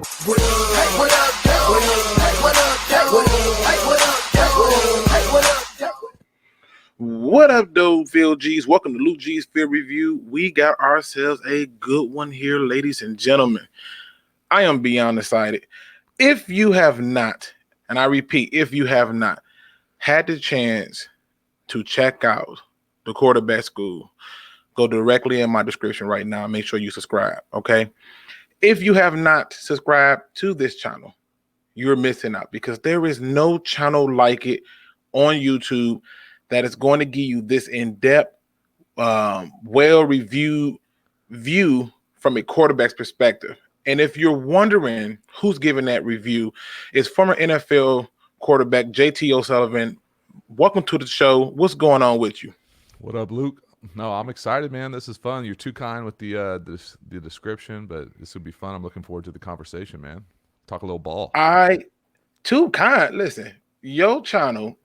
What up? Hey, what up? Hey, what up? Hey, what up? Hey, what up? Hey, what up? What up, though, Field G's? Welcome to Lukegsfieldreview. We got ourselves a good one here, ladies and gentlemen. I am beyond excited. If you have not, and I repeat, if you have not had the chance to check out the quarterback school, go directly in my description right now. Make sure you subscribe, okay? If you have not subscribed to this channel, you're missing out because there is no channel like it on YouTube that is going to give you this in-depth, well-reviewed view from a quarterback's perspective. And if you're wondering who's giving that review, it's former NFL quarterback JT O'Sullivan. Welcome to the show. What's going on with you? What up, Luke? No, I'm excited, man. This is fun. You're too kind with the description, but this would be fun. I'm looking forward to the conversation, man. Talk a little ball. Too kind. Listen, your channel,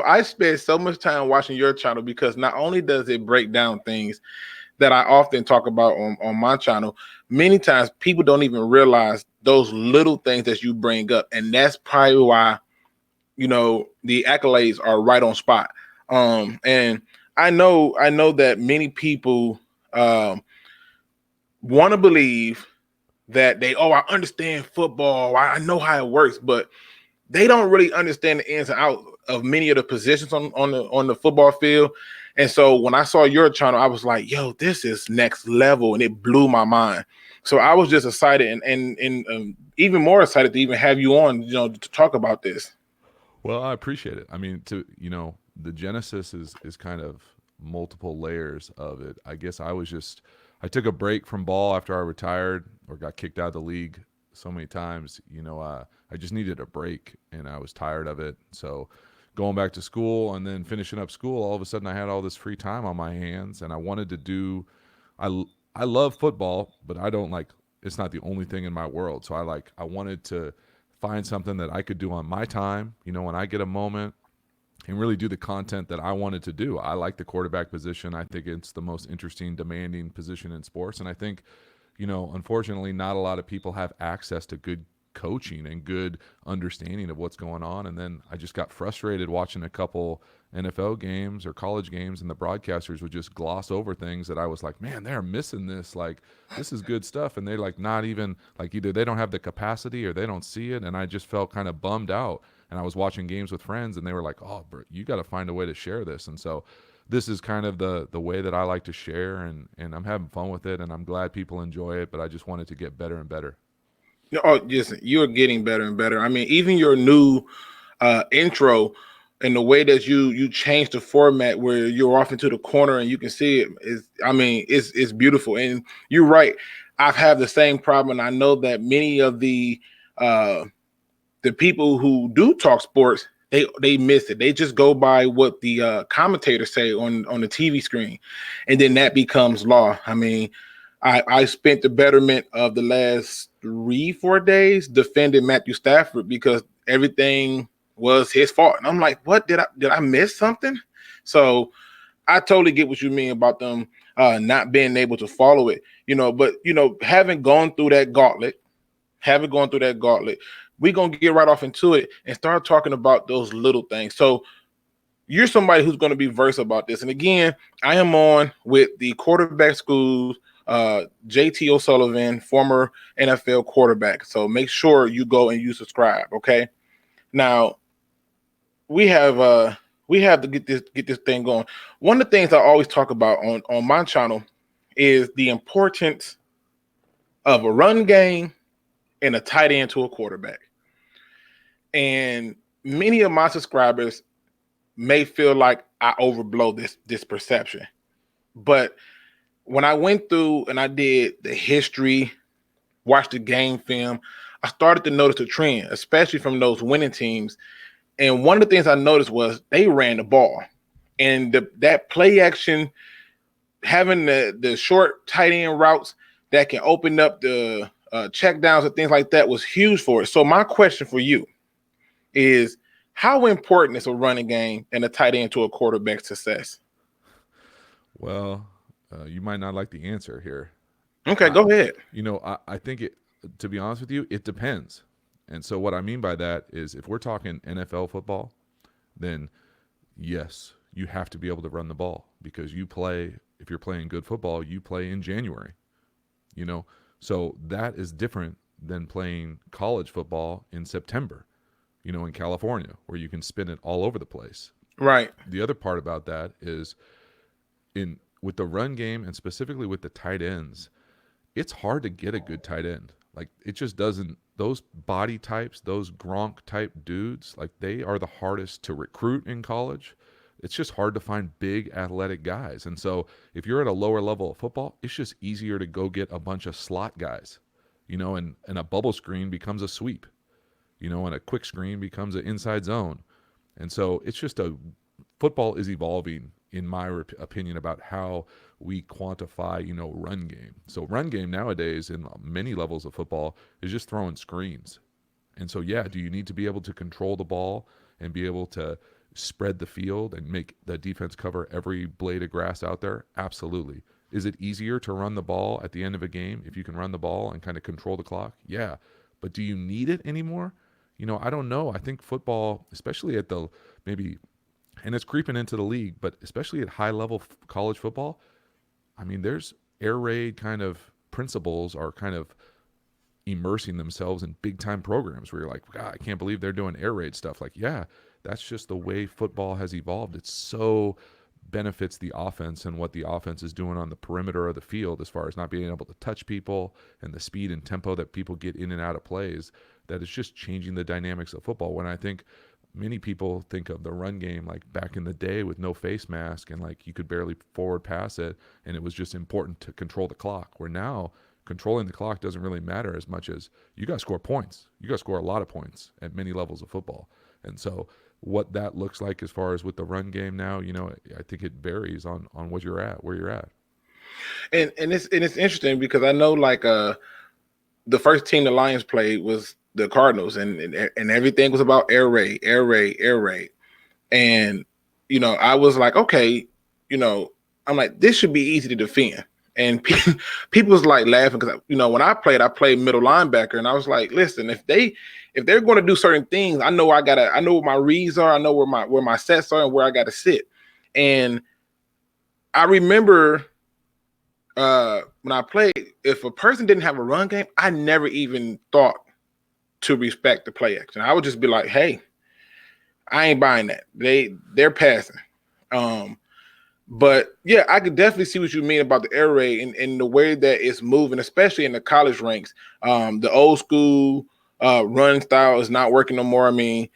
I spend so much time watching your channel because not only does it break down things that I often talk about on my channel, many times people don't even realize those little things that you bring up. And that's probably why, the accolades are right on spot. And I know that many people want to believe that I understand football, I know how it works, but they don't really understand the ins and outs of many of the positions on the football field. And so when I saw your channel, I was like, yo, this is next level, and it blew my mind. So I was just excited and even more excited to even have you on, to talk about this. Well, I appreciate it. I mean, the genesis is kind of multiple layers of it. I guess I took a break from ball after I retired or got kicked out of the league so many times. I just needed a break, and I was tired of it. So going back to school and then finishing up school, all of a sudden I had all this free time on my hands, and I wanted to do I love football, but I don't it's not the only thing in my world. So I wanted to find something that I could do on my time, when I get a moment, and really do the content that I wanted to do. I like the quarterback position. I think it's the most interesting, demanding position in sports. And I think, unfortunately, not a lot of people have access to good coaching and good understanding of what's going on. And then I just got frustrated watching a couple NFL games or college games, and the broadcasters would just gloss over things that I was like, man, they're missing this. This is good stuff. And they're not even either they don't have the capacity or they don't see it. And I just felt kind of bummed out. And I was watching games with friends, and they were like, oh, bro, you got to find a way to share this. And so this is kind of the way that I like to share, and I'm having fun with it, and I'm glad people enjoy it, but I just wanted to get better and better. Oh, listen, you're getting better and better. I mean, even your new intro and the way that you change the format where you're off into the corner and you can see it it's beautiful. And you're right. I've had the same problem. And I know that many of the people who do talk sports, they miss it. They just go by what the commentators say on the TV screen, and then that becomes law. I mean, I spent the betterment of the last 3-4 days defending Matthew Stafford because everything was his fault. And I'm like, what, did I miss something? So I totally get what you mean about them not being able to follow it, but having gone through that gauntlet, we're going to get right off into it and start talking about those little things. So you're somebody who's going to be versed about this. And again, I am on with the quarterback school, JT O'Sullivan, former NFL quarterback. So make sure you go and you subscribe. Okay. Now we have to get this thing going. One of the things I always talk about on my channel is the importance of a run game and a tight end to a quarterback. And many of my subscribers may feel like I overblow this perception. But when I went through and I did the history, watched the game film, I started to notice a trend, especially from those winning teams. And one of the things I noticed was they ran the ball. And that play action, having the short tight end routes that can open up the check downs and things like that was huge for it. So my question for you is, how important is a running game and a tight end to a quarterback's success? Well, you might not like the answer here. Okay, go ahead. I think to be honest with you, it depends. And so what I mean by that is if we're talking NFL football, then yes, you have to be able to run the ball because if you're playing good football, you play in January, you know? So that is different than playing college football in September, in California, where you can spin it all over the place. Right. The other part about that is with the run game and specifically with the tight ends, it's hard to get a good tight end. Like it just doesn't. Those body types, those Gronk type dudes, like they are the hardest to recruit in college. It's just hard to find big athletic guys. And so if you're at a lower level of football, it's just easier to go get a bunch of slot guys, and a bubble screen becomes a sweep, and a quick screen becomes an inside zone. And so it's just football is evolving in my opinion about how we quantify, run game. So run game nowadays in many levels of football is just throwing screens. And so, yeah, do you need to be able to control the ball and be able to spread the field and make the defense cover every blade of grass out there? Absolutely. Is it easier to run the ball at the end of a game if you can run the ball and kind of control the clock? Yeah. But do you need it anymore? I don't know. I think football, especially at and it's creeping into the league, but especially at high level college football, I mean, there's air raid kind of principles are kind of immersing themselves in big time programs where you're like, God, I can't believe they're doing air raid stuff. Like, yeah, that's just the way football has evolved. It so benefits the offense and what the offense is doing on the perimeter of the field as far as not being able to touch people and the speed and tempo that people get in and out of plays, that it's just changing the dynamics of football. When I think many people think of the run game like back in the day with no face mask and like you could barely forward pass it and it was just important to control the clock, where now controlling the clock doesn't really matter as much as you got to score points. You got to score a lot of points at many levels of football. And so what that looks like as far as with the run game now, I think it varies on where you're at. And it's interesting because I know like the first team the Lions played was the Cardinals, and everything was about air raid. And, I was like, okay, I'm like, this should be easy to defend. And people was like laughing because, when I played middle linebacker, and I was like, listen, if they're going to do certain things, I know what my reads are. I know where my sets are and where I got to sit. And I remember when I played, if a person didn't have a run game, I never even thought to respect the play action. I would just be like, hey, I ain't buying that. They're passing. But yeah, I could definitely see what you mean about the air raid and the way that it's moving, especially in the college ranks. The old school run style is not working no more. I mean,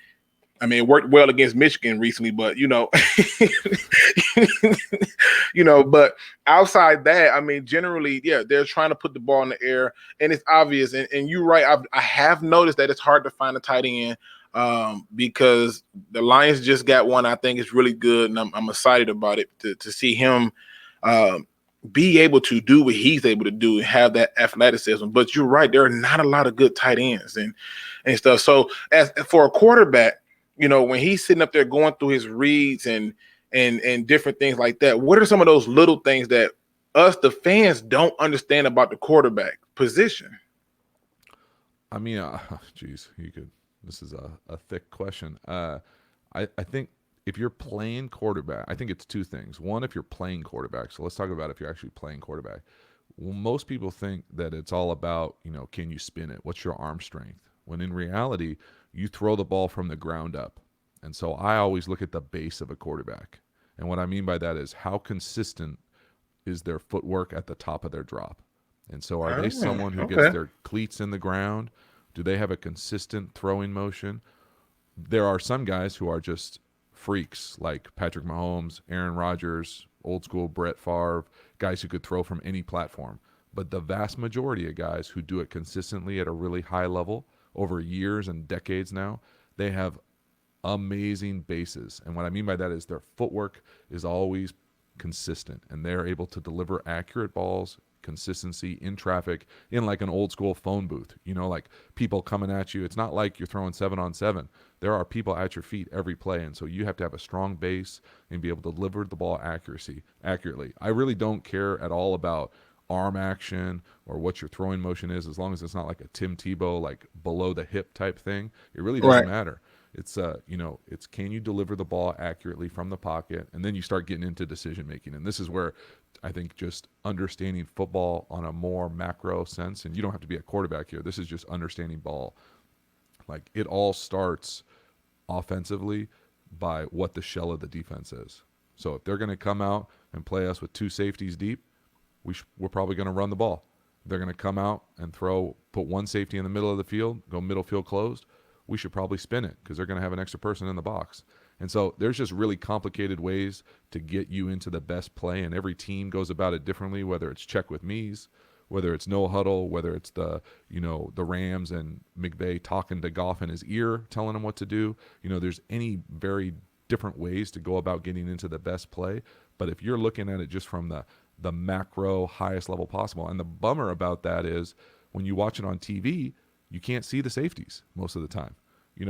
it worked well against Michigan recently, but but outside that, generally, yeah, they're trying to put the ball in the air, and it's obvious. And you're right. I have noticed that it's hard to find a tight end because the Lions just got one. I think it's really good, and I'm excited about it to see him be able to do what he's able to do and have that athleticism. But you're right, there are not a lot of good tight ends and stuff. So as for a quarterback, when he's sitting up there going through his reads and different things like that, what are some of those little things that us, the fans, don't understand about the quarterback position? I mean, geez, this is a thick question. I think if you're playing quarterback, I think it's two things. One, if you're playing quarterback. So let's talk about if you're actually playing quarterback. Well, most people think that it's all about, can you spin it? What's your arm strength? When in reality, you throw the ball from the ground up. And so I always look at the base of a quarterback. And what I mean by that is how consistent is their footwork at the top of their drop? And so are they someone who gets their cleats in the ground? Do they have a consistent throwing motion? There are some guys who are just freaks like Patrick Mahomes, Aaron Rodgers, old school Brett Favre, guys who could throw from any platform. But the vast majority of guys who do it consistently at a really high level over years and decades now, they have amazing bases. And what I mean by that is their footwork is always consistent and they're able to deliver accurate balls, consistency in traffic, in like an old school phone booth, like people coming at you. It's not like you're throwing 7-on-7. There are people at your feet every play. And so you have to have a strong base and be able to deliver the ball accurately. I really don't care at all about arm action or what your throwing motion is, as long as it's not like a Tim Tebow, like below the hip type thing, it really doesn't matter. It's it's can you deliver the ball accurately from the pocket, and then you start getting into decision making. And this is where I think just understanding football on a more macro sense, and you don't have to be a quarterback here. This is just understanding ball. Like, it all starts offensively by what the shell of the defense is. So if they're going to come out and play us with two safeties deep, we're probably going to run the ball. They're going to come out and put one safety in the middle of the field, go middle field closed. We should probably spin it because they're going to have an extra person in the box. And so there's just really complicated ways to get you into the best play, and every team goes about it differently, whether it's check with me's, whether it's no huddle, whether it's the Rams and McVay talking to Goff in his ear, telling him what to do. There's any very different ways to go about getting into the best play. But if you're looking at it just from the macro highest level possible, and the bummer about that is when you watch it on TV, you can't see the safeties most of the time.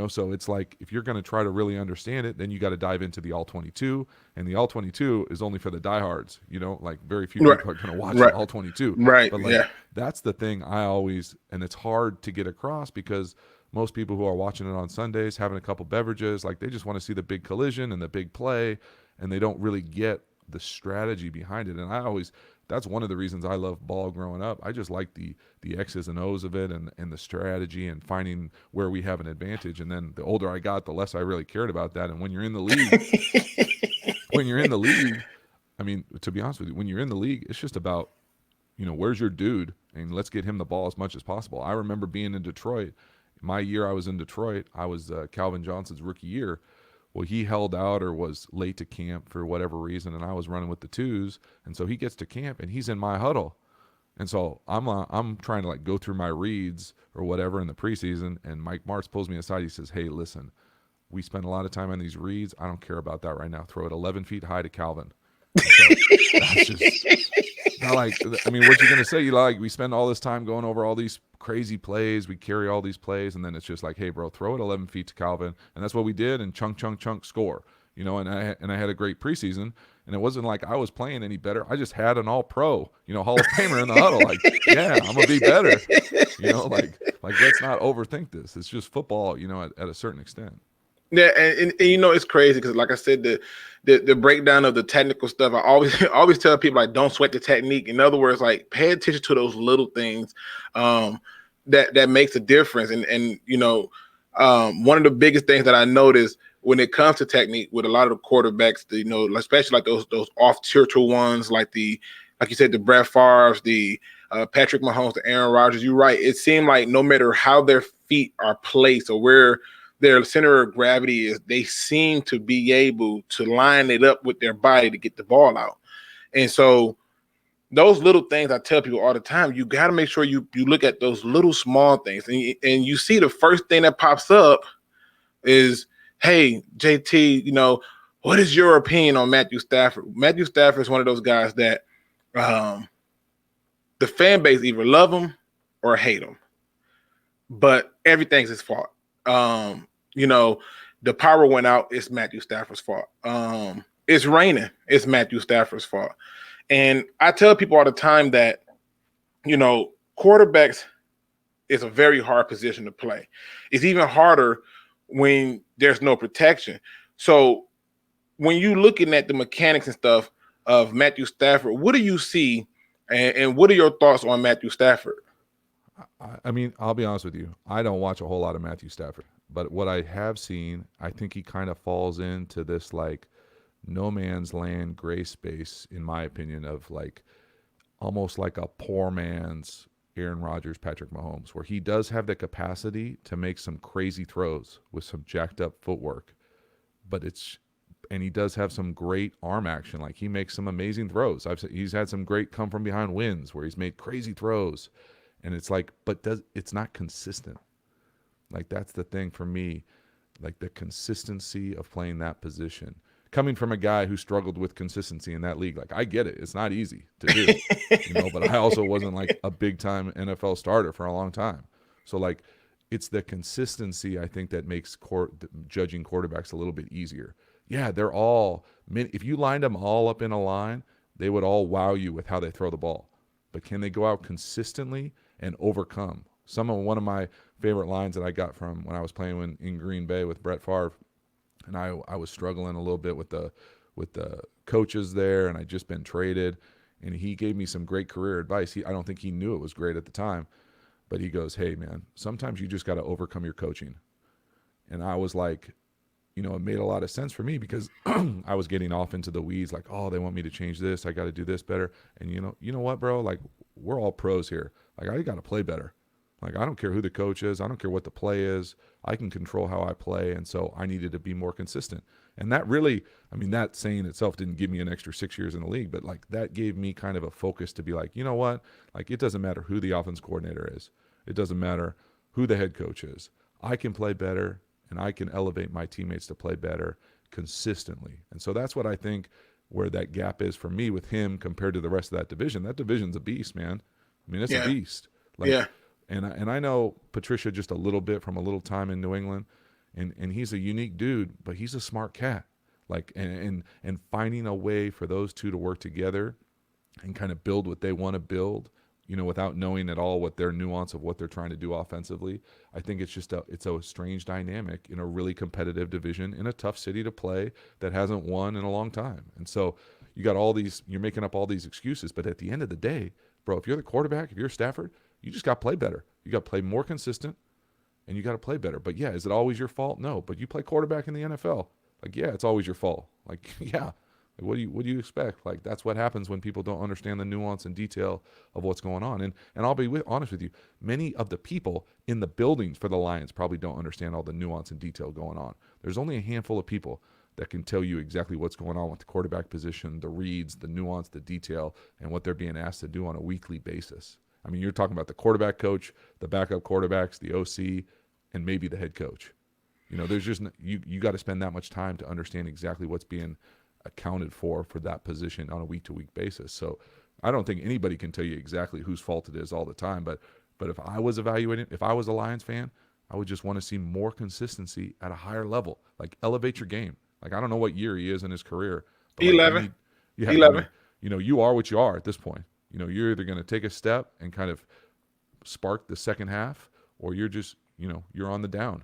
So it's like, if you're going to try to really understand it, then you got to dive into the All-22, and the All-22 is only for the diehards. Like, very few people are going to watch the All-22. Right. But that's the thing and it's hard to get across, because most people who are watching it on Sundays, having a couple beverages, like, they just want to see the big collision and the big play, and they don't really get the strategy behind it. And that's one of the reasons I love ball growing up. I just like the X's and O's of it, and the strategy, and finding where we have an advantage. And then the older I got, the less I really cared about that. And when you're in the league, I mean, to be honest with you, when you're in the league, it's just about, where's your dude, and let's get him the ball as much as possible. I remember being in Detroit. My year I was in Detroit, I was Calvin Johnson's rookie year. Well, he held out or was late to camp for whatever reason, and I was running with the twos, and so he gets to camp and he's in my huddle, and so I'm trying to like go through my reads or whatever in the preseason, and Mike Martz pulls me aside. He says, "Hey, listen, we spend a lot of time on these reads. I don't care about that right now. Throw it 11 feet high to Calvin." So that's just not like, I mean, what you gonna say? We spend all this time going over all these crazy plays, we carry all these plays, and then it's just like, hey, bro, throw it 11 feet to Calvin. And that's what we did, and chunk score. And I had a great preseason, and it wasn't like I was playing any better. I just had an all-pro, Hall of Famer in the huddle. Like, yeah, I'm gonna be better. Like let's not overthink this. It's just football, at a certain extent. Yeah, and it's crazy because, like I said, the breakdown of the technical stuff, I always tell people, like, don't sweat the technique. In other words, like, pay attention to those little things that makes a difference. And one of the biggest things that I notice when it comes to technique with a lot of the quarterbacks, especially like those off-tilter ones, like you said, the Brett Favre's, the Patrick Mahomes, the Aaron Rodgers. You're right. It seemed like no matter how their feet are placed or where their center of gravity is, they seem to be able to line it up with their body to get the ball out. And so those little things, I tell people all the time, you got to make sure you look at those little small things. And you see the first thing that pops up is, hey, JT, what is your opinion on Matthew Stafford? Matthew Stafford is one of those guys that the fan base either love him or hate him, but everything's his fault. The power went out, it's Matthew Stafford's fault. It's raining, it's Matthew Stafford's fault. And I tell people all the time that, quarterbacks is a very hard position to play. It's even harder when there's no protection. So when you're looking at the mechanics and stuff of Matthew Stafford, what do you see, and what are your thoughts on Matthew Stafford? I mean, I'll be honest with you. I don't watch a whole lot of Matthew Stafford. But what I have seen, I think he kind of falls into this like no man's land gray space, in my opinion, of like almost like a poor man's Aaron Rodgers, Patrick Mahomes, where he does have the capacity to make some crazy throws with some jacked up footwork. And he does have some great arm action. Like, he makes some amazing throws. He's had some great come from behind wins where he's made crazy throws. And it's like, it's not consistent. Like, that's the thing for me, like the consistency of playing that position. Coming from a guy who struggled with consistency in that league, like, I get it. It's not easy to do, but I also wasn't like a big time NFL starter for a long time. So like, it's the consistency, I think, that makes judging quarterbacks a little bit easier. Yeah, they're all, if you lined them all up in a line, they would all wow you with how they throw the ball. but can they go out consistently and overcome? One of my favorite lines that I got from when I was playing in Green Bay with Brett Favre, and I was struggling a little bit with the coaches there, and I'd just been traded, and he gave me some great career advice. I don't think he knew it was great at the time, but he goes, "Hey man, sometimes you just got to overcome your coaching." And I was like, it made a lot of sense for me because I was getting off into the weeds, like, oh, they want me to change this, I got to do this better. And you know what, bro? Like, we're all pros here. Like, I got to play better. Like, I don't care who the coach is, I don't care what the play is. I can control how I play, and so I needed to be more consistent. And that really, that saying itself didn't give me an extra 6 years in the league, but like that gave me kind of a focus to be like, you know what? Like, it doesn't matter who the offense coordinator is. It doesn't matter who the head coach is. I can play better, and I can elevate my teammates to play better consistently. And so that's what I think where that gap is for me with him compared to the rest of that division. That division's a beast, man. It's a beast. Like, yeah. And I know Patricia just a little bit from a little time in New England, and he's a unique dude, but he's a smart cat. Like, and finding a way for those two to work together and kind of build what they want to build, without knowing at all what their nuance of what they're trying to do offensively. I think it's a strange dynamic in a really competitive division in a tough city to play that hasn't won in a long time. And so you got you're making up all these excuses, but at the end of the day, bro, if you're the quarterback, if you're Stafford, you just got to play better. You got to play more consistent, and you got to play better. But yeah, is it always your fault? No. But you play quarterback in the NFL. Like, yeah, it's always your fault. Like, yeah. Like, what do you expect? Like, that's what happens when people don't understand the nuance and detail of what's going on. And I'll be honest with you, many of the people in the buildings for the Lions probably don't understand all the nuance and detail going on. There's only a handful of people that can tell you exactly what's going on with the quarterback position, the reads, the nuance, the detail, and what they're being asked to do on a weekly basis. You're talking about the quarterback coach, the backup quarterbacks, the OC, and maybe the head coach. There's just you got to spend that much time to understand exactly what's being accounted for that position on a week-to-week basis. So I don't think anybody can tell you exactly whose fault it is all the time. But if I was evaluating, if I was a Lions fan, I would just want to see more consistency at a higher level. Like, elevate your game. Like, I don't know what year he is in his career. But 11. Yeah, 11. You are what you are at this point. You're either going to take a step and kind of spark the second half, or you're just, you're on the down.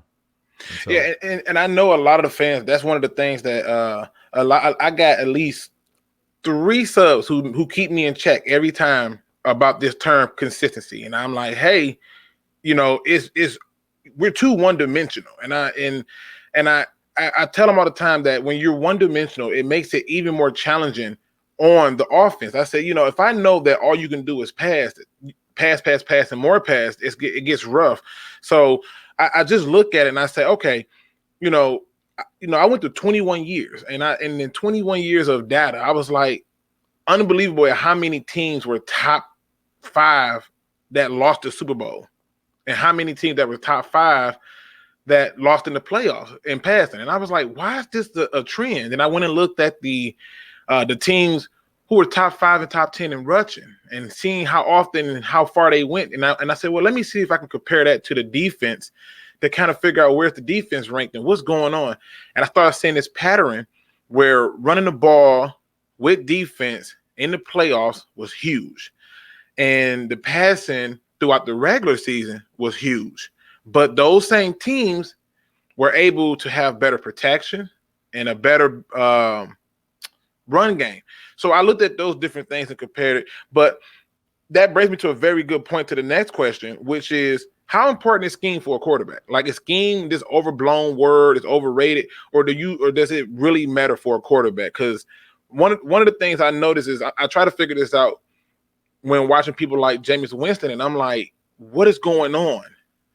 So, yeah, and I know a lot of the fans. That's one of the things that I got at least 3 subs who keep me in check every time about this term consistency, and I'm like, hey, it's we're too one dimensional, and I tell them all the time that when you're one dimensional, it makes it even more challenging on the offense. I say, if I know that all you can do is pass, and more pass, it gets rough. So I just look at it and I say, okay, I went through 21 years, and in 21 years of data, I was like, unbelievable at how many teams were top 5 that lost the Super Bowl, and how many teams that were top 5 that lost in the playoffs in passing. And I was like, why is this a trend? And I went and looked at the teams who were top 5 and top 10 in rushing, and seeing how often and how far they went. And I said, well, let me see if I can compare that to the defense to kind of figure out where's the defense ranked and what's going on. And I started seeing this pattern where running the ball with defense in the playoffs was huge, and the passing throughout the regular season was huge. But those same teams were able to have better protection and a better run game. So I looked at those different things and compared it. But that brings me to a very good point to the next question, which is, how important is scheme for a quarterback? Like, is scheme this overblown word, is overrated, or does it really matter for a quarterback? Because one of the things I notice is I try to figure this out when watching people like Jameis Winston, and I'm like, what is going on?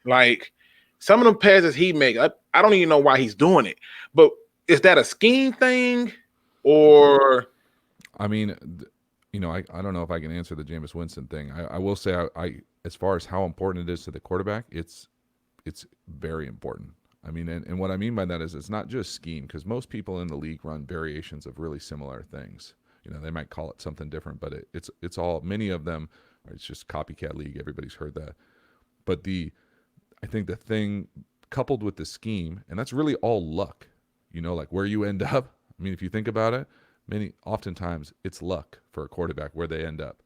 Like, some of the passes he makes, I don't even know why he's doing it. But is that a scheme thing, or? I don't know if I can answer the Jameis Winston thing. I will say, I as far as how important it is to the quarterback, it's very important. And what I mean by that is it's not just scheme, because most people in the league run variations of really similar things. They might call it something different, but it's all, many of them, it's just copycat league. Everybody's heard that. But I think the thing coupled with the scheme, and that's really all luck, like where you end up. If you think about it, oftentimes it's luck for a quarterback where they end up.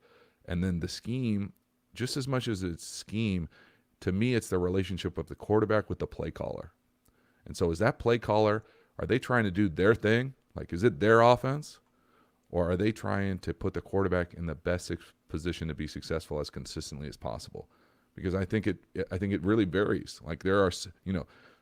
And then the scheme, just as much as it's scheme, to me, it's the relationship of the quarterback with the play caller. And so is that play caller, are they trying to do their thing? Like, is it their offense? Or are they trying to put the quarterback in the best position to be successful as consistently as possible? Because I think it really varies. Like there are,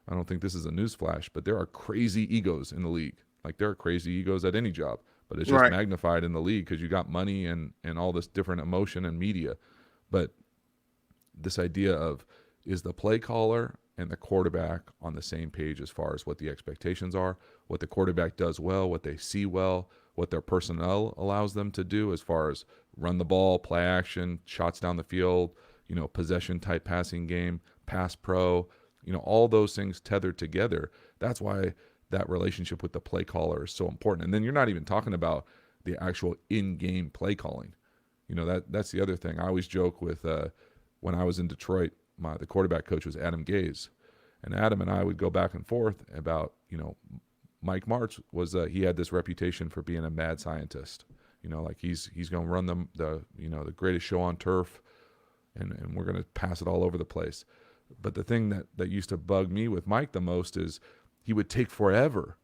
I don't think this is a newsflash, but there are crazy egos in the league. Like there are crazy egos at any job, but it's just magnified in the league because you got money and all this different emotion and media. But this idea of, is the play caller and the quarterback on the same page as far as what the expectations are, what the quarterback does well, what they see well, what their personnel allows them to do as far as run the ball, play action, shots down the field, possession type passing game, pass pro, all those things tethered together. That's why that relationship with the play caller is so important. And then you're not even talking about the actual in-game play calling. That's the other thing. I always joke with when I was in Detroit, the quarterback coach was Adam Gase. And Adam and I would go back and forth about, Mike Martz was he had this reputation for being a mad scientist. Like he's going to run the greatest show on turf, and we're going to pass it all over the place. But the thing that used to bug me with Mike the most is he would take forever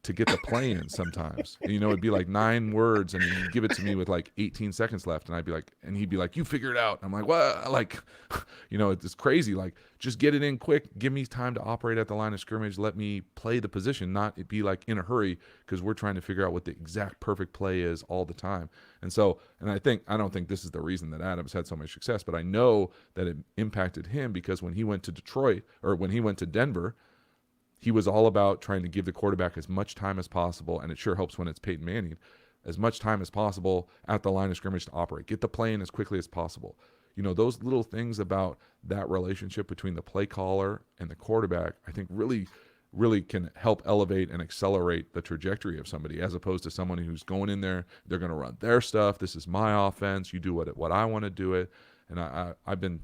to get the play in sometimes. And, it'd be like 9 words, and he'd give it to me with like 18 seconds left, and he'd be like, "You figure it out." I'm like, "What?" Like, it's crazy. Like, just get it in quick. Give me time to operate at the line of scrimmage. Let me play the position, not it be like in a hurry because we're trying to figure out what the exact perfect play is all the time. And so, I don't think this is the reason that Adams had so much success, but I know that it impacted him because when he went to Detroit or when he went to Denver, he was all about trying to give the quarterback as much time as possible, and it sure helps when it's Peyton Manning, as much time as possible at the line of scrimmage to operate. Get the play in as quickly as possible. Those little things about that relationship between the play caller and the quarterback, I think really, really can help elevate and accelerate the trajectory of somebody, as opposed to someone who's going in there, they're going to run their stuff. This is my offense. You do what I want to do it. And I've been,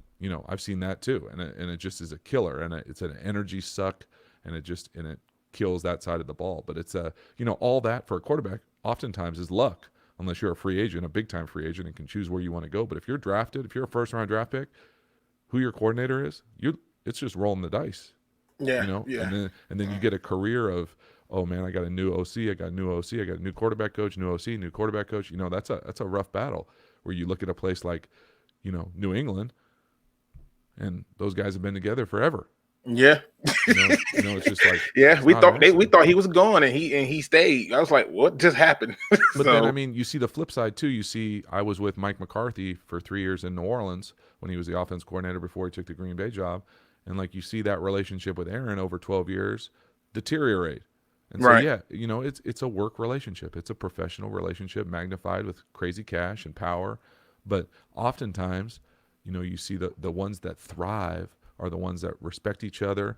I've seen that too. And it just is a killer, and it's an energy suck. And it kills that side of the ball. But it's all that for a quarterback oftentimes is luck, unless you're a free agent, a big time free agent, and can choose where you want to go. But if you're drafted, if you're a first round draft pick, who your coordinator is, it's just rolling the dice. Yeah. And then you get a career of, oh man, I got a new OC, I got a new quarterback coach, new OC, new quarterback coach. That's a rough battle where you look at a place like, New England, and those guys have been together forever. Yeah. It's just like, yeah, we thought he was gone and he stayed. I was like, what just happened? But then, you see the flip side too. I was with Mike McCarthy for 3 years in New Orleans when he was the offense coordinator before he took the Green Bay job. And like you see that relationship with Aaron over 12 years deteriorate. And so, yeah, it's a work relationship. It's a professional relationship magnified with crazy cash and power. But oftentimes, you see the ones that thrive are the ones that respect each other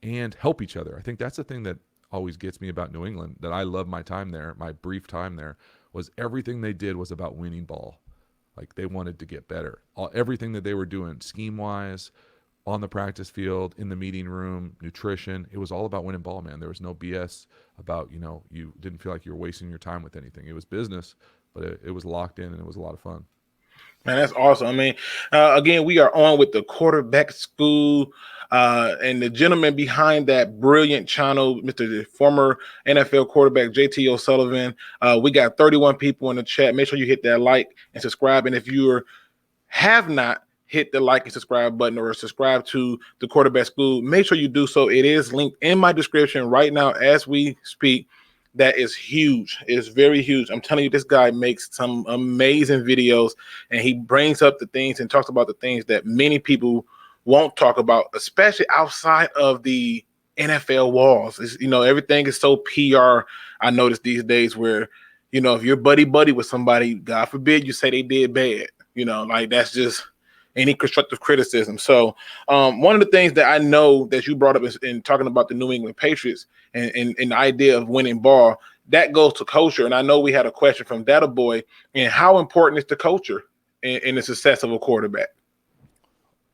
and help each other. I think that's the thing that always gets me about New England, that I love my time there, my brief time there, was everything they did was about winning ball. Like they wanted to get better. Everything that they were doing scheme-wise, on the practice field, in the meeting room, nutrition, it was all about winning ball, man. There was no BS about, you didn't feel like you were wasting your time with anything. It was business, but it was locked in and it was a lot of fun. Man, that's awesome. I mean, again, we are on with the quarterback school, and the gentleman behind that brilliant channel, the former NFL quarterback, JT O'Sullivan. We got 31 people in the chat. Make sure you hit that like and subscribe. And if you have not hit the like and subscribe button or subscribe to the quarterback school, make sure you do so. It is linked in my description right now as we speak. That is huge. It's very huge. I'm telling you, this guy makes some amazing videos, and he brings up the things and talks about the things that many people won't talk about, especially outside of the NFL walls. Everything is so PR. I notice these days where, if you're buddy with somebody, God forbid you say they did bad, like that's just any constructive criticism. So one of the things that I know that you brought up in talking about the New England Patriots and the idea of winning ball, that goes to culture. And I know we had a question from Data Boy, and how important is the culture in the success of a quarterback?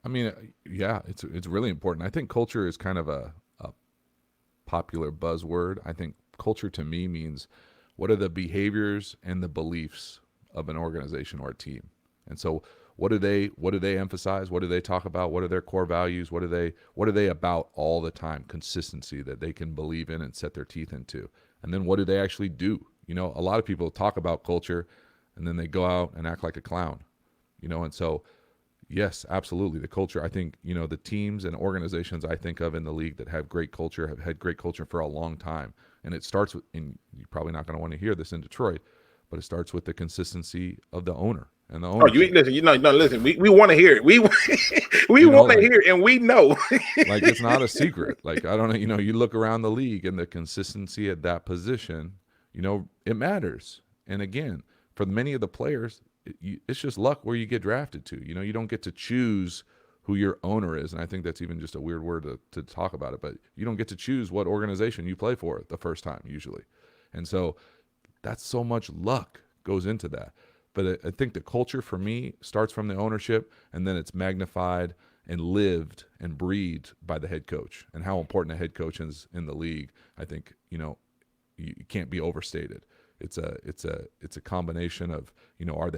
I mean, yeah, it's really important. I think culture is kind of a popular buzzword. I think culture to me means what are the behaviors and the beliefs of an organization or a team. And so what do they emphasize? What do they talk about? What are their core values? What are they about all the time? Consistency that they can believe in and set their teeth into. And then what do they actually do? You know, a lot of people talk about culture and then they go out and act like a clown. You know, and so yes, absolutely. The culture, I think, you know, the teams and organizations I think of in the league that have great culture have had great culture for a long time. And it starts with, and you're probably not going to want to hear this in Detroit, but it starts with the consistency of the owner and the owner. Oh, you listen. Listen. We want to hear it. We want to hear it, and we know. Like, it's not a secret. Like, I don't know. You know, you look around the league and the consistency at that position. You know, it matters. And again, for many of the players, it's just luck where you get drafted to. You know, you don't get to choose who your owner is, and I think that's even just a weird word to talk about it. But you don't get to choose what organization you play for the first time usually, and so that's so much luck goes into that. But I think the culture for me starts from the ownership, and then it's magnified and lived and breathed by the head coach, and how important a head coach is in the league. I think, you know, you can't be overstated. It's a combination of, you know,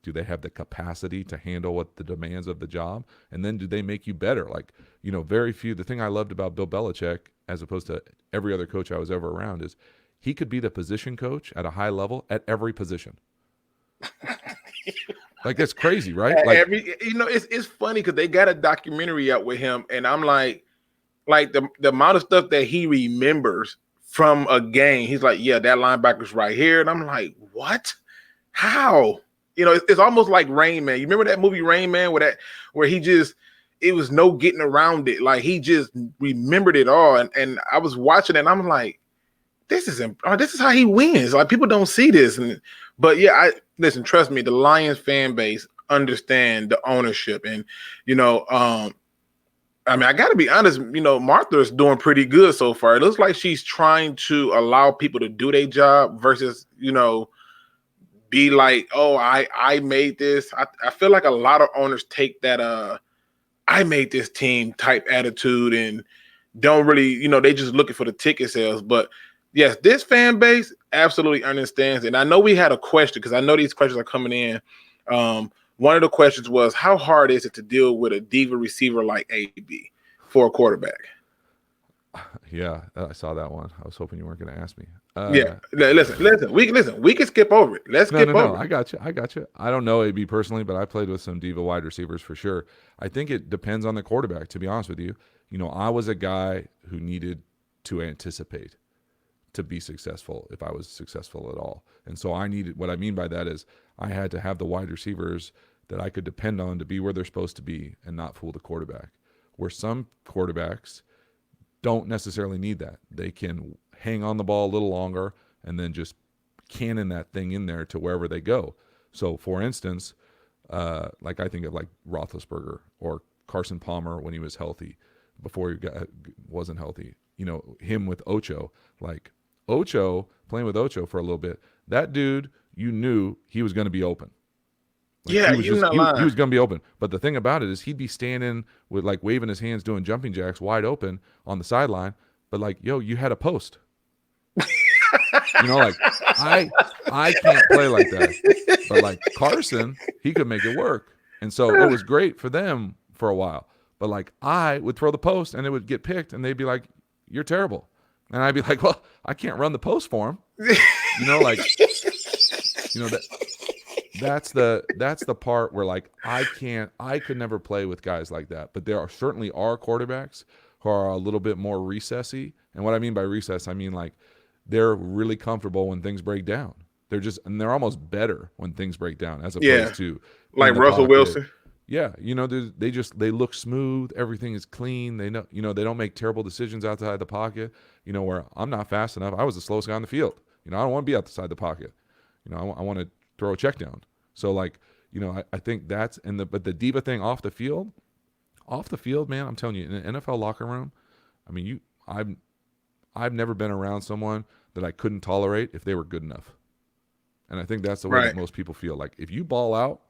do they have the capacity to handle what the demands of the job, and then do they make you better? Like, you know, very few. The thing I loved about Bill Belichick, as opposed to every other coach I was ever around, is he could be the position coach at a high level at every position. Like, that's crazy, right? Like, you know, it's funny because they got a documentary out with him, and I'm like the amount of stuff that he remembers from a game. He's like, yeah, that linebacker's right here, and I'm like, what? How? You know, it's almost like Rain Man. You remember that movie Rain Man, where he just, it was no getting around it. Like, he just remembered it all, and I was watching it, and I'm like, this is how he wins. Like, people don't see this, but yeah, listen. Trust me, the Lions fan base understand the ownership, and you know, I mean, I got to be honest. You know, Martha's doing pretty good so far. It looks like she's trying to allow people to do their job versus, you know, be like, oh, I made this. I feel like a lot of owners take that I made this team type attitude and don't really, you know, they just looking for the ticket sales. But yes, this fan base absolutely understands. And I know we had a question, because I know these questions are coming in. One of the questions was, how hard is it to deal with a diva receiver like AB for a quarterback? Yeah, I saw that one. I was hoping you weren't going to ask me. Yeah, listen. We can skip over it. Let's skip over it. I got you. I don't know AB personally, but I played with some diva wide receivers for sure. I think it depends on the quarterback, to be honest with you. You know, I was a guy who needed to anticipate to be successful, if I was successful at all. And so what I mean by that is I had to have the wide receivers that I could depend on to be where they're supposed to be and not fool the quarterback. Where some quarterbacks don't necessarily need that. They can hang on the ball a little longer and then just cannon that thing in there to wherever they go. So, for instance, like I think of like Roethlisberger or Carson Palmer when he was healthy, before he wasn't healthy. You know, him with Ocho. Like, Ocho, playing with Ocho for a little bit, that dude, you knew he was going to be open. Like, yeah, he was going to be open. But the thing about it is he'd be standing with, like, waving his hands, doing jumping jacks wide open on the sideline. But, like, yo, you had a post. You know, like, I can't play like that. But, like, Carson, he could make it work. And so it was great for them for a while. But, like, I would throw the post and it would get picked and they'd be like, you're terrible. And I'd be like, well, I can't run the post for him. You know, like, you know, that's the part where, like, I could never play with guys like that. But there certainly are quarterbacks who are a little bit more recessy. And what I mean by recess, I mean, like, they're really comfortable when things break down. They're almost better when things break down as opposed to like Russell pocket. Wilson. Yeah, you know, they look smooth. Everything is clean. They know, you know, they don't make terrible decisions outside the pocket. You know, where I'm not fast enough. I was the slowest guy on the field. You know, I don't want to be outside the pocket. You know, I want to throw a check down. So, like, you know, I think that's but the diva thing off the field, man. I'm telling you, in an NFL locker room, I mean, I've never been around someone that I couldn't tolerate if they were good enough. And I think that's the way that most people feel. Like, if you ball out,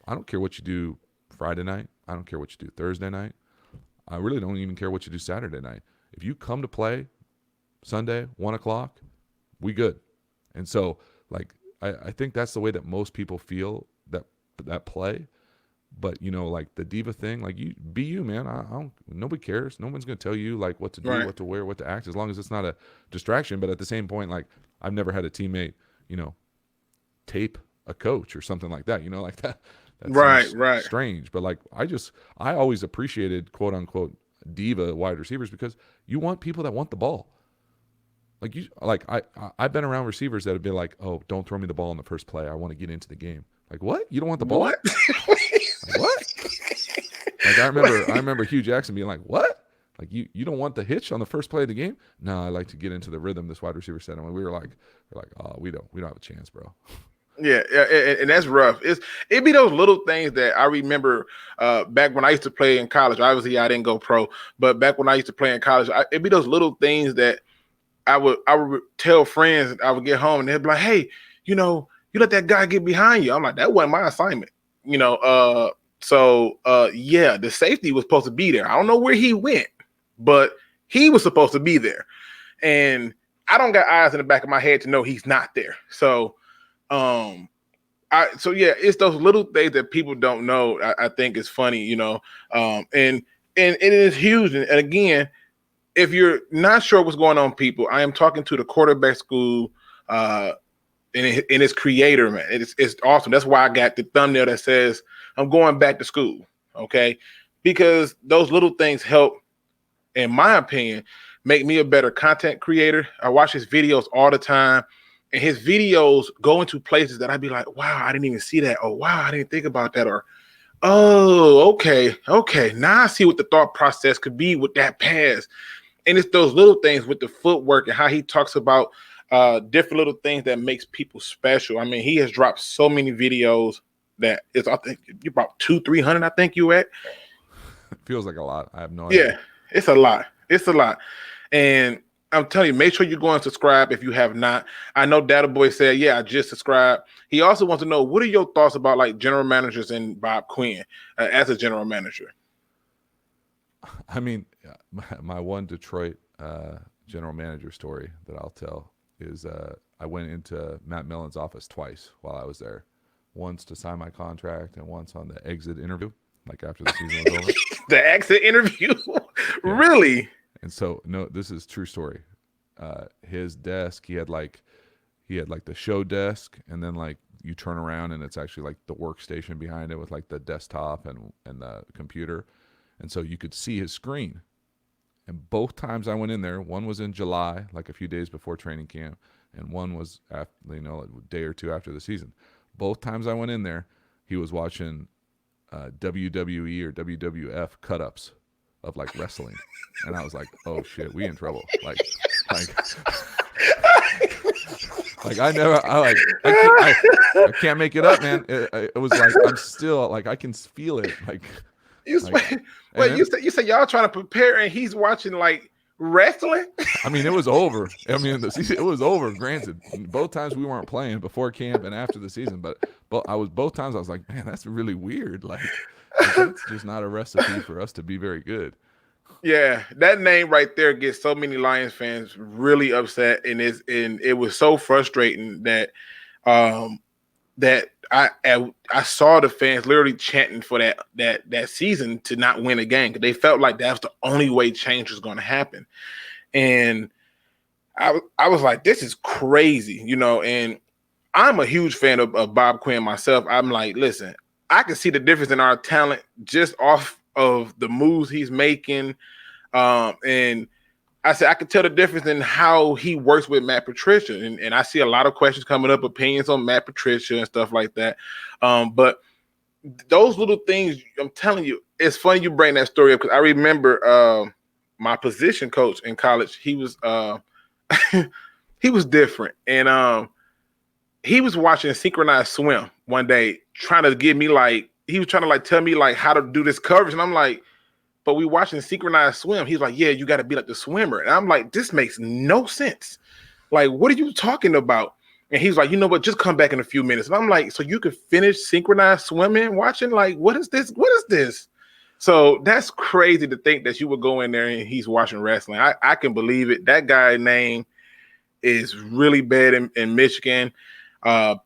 I don't care what you do Friday night. I don't care what you do Thursday night. I really don't even care what you do Saturday night. If you come to play Sunday, 1 o'clock, we good. And so, like, I think that's the way that most people feel that that play. But you know, like the diva thing, like you be you, man. I don't. Nobody cares. No one's gonna tell you like what to do, Right. what to wear, what to act, as long as it's not a distraction. But at the same point, like I've never had a teammate, you know, tape a coach or something like that. You know, like that. That Right, seems right. strange. But like I always appreciated quote unquote diva wide receivers because you want people that want the ball. Like I've been around receivers that have been like, oh, don't throw me the ball in the first play. I want to get into the game. Like what? You don't want the ball? What? Like, what? Like I remember Hugh Jackson being like, "What? Like you don't want the hitch on the first play of the game?" No, I like to get into the rhythm. This wide receiver said, and we were like, "Oh, we don't have a chance, bro." Yeah, and that's rough. It be those little things that I remember back when I used to play in college. Obviously, I didn't go pro, but back when I used to play in college, it'd be those little things that I would tell friends. I would get home and they'd be like, "Hey, you know, you let that guy get behind you." I'm like, "That wasn't my assignment," you know. So yeah, the safety was supposed to be there. I don't know where he went, but he was supposed to be there. And I don't got eyes in the back of my head to know he's not there. So yeah, it's those little things that people don't know. I think it's funny, you know. And it is huge. And again, if you're not sure what's going on, people, I am talking to the quarterback school and its creator, man. It's awesome. That's why I got the thumbnail that says I'm going back to school, okay? Because those little things help, in my opinion, make me a better content creator. I watch his videos all the time, and his videos go into places that I'd be like, wow, I didn't even see that. Or wow, I didn't think about that. Or, oh, okay. Now I see what the thought process could be with that pass. And it's those little things with the footwork and how he talks about different little things that makes people special. I mean, he has dropped so many videos that is, I think you about 200-300. I think you at. It feels like a lot. I have no idea. Yeah, it's a lot. It's a lot. And I'm telling you, make sure you go and subscribe if you have not. I know Data Boy said, yeah, I just subscribed. He also wants to know, what are your thoughts about like general managers and Bob Quinn as a general manager? I mean, my one Detroit general manager story that I'll tell is I went into Matt Millen's office twice while I was there. Once to sign my contract and once on the exit interview, like after the season was over. The exit interview? Yeah. Really? And so, no, this is true story. His desk, he had like the show desk, and then like you turn around and it's actually like the workstation behind it with like the desktop and the computer. And so you could see his screen. And both times I went in there, one was in July, like a few days before training camp, and one was after, you know, a day or two after the season. Both times I went in there, he was watching WWE or WWF cut-ups of like wrestling. And I was like, oh shit, we in trouble. Like I can't make it up, man. It was like, I'm still like, I can feel it. Like, you said y'all trying to prepare and he's watching like wrestling? I mean, it was over. I mean, the season, it was over, granted. Both times we weren't playing, before camp and after the season, but both times I was like, man, that's really weird. Like that's just not a recipe for us to be very good. Yeah, that name right there gets so many Lions fans really upset, and it was so frustrating that that I saw the fans literally chanting for that season to not win a game, because they felt like that was the only way change was going to happen. And I was like, this is crazy, you know. And I'm a huge fan of Bob Quinn myself. I'm like, listen, I can see the difference in our talent just off of the moves he's making. And I said I could tell the difference in how he works with Matt Patricia. And I see a lot of questions coming up, opinions on Matt Patricia and stuff like that. But those little things, I'm telling you, it's funny you bring that story up, because I remember my position coach in college. He was he was different. And he was watching synchronized swim one day, trying to get me he was trying to tell me how to do this coverage. And I'm like, but we watching synchronized swim. He's like, yeah, you got to be like the swimmer. And I'm like, this makes no sense. Like, what are you talking about? And he's like, you know what? Just come back in a few minutes. And I'm like, so you could finish synchronized swimming watching? Like, what is this? What is this? So that's crazy to think that you would go in there and he's watching wrestling. I can believe it. That guy's name is really bad in Michigan.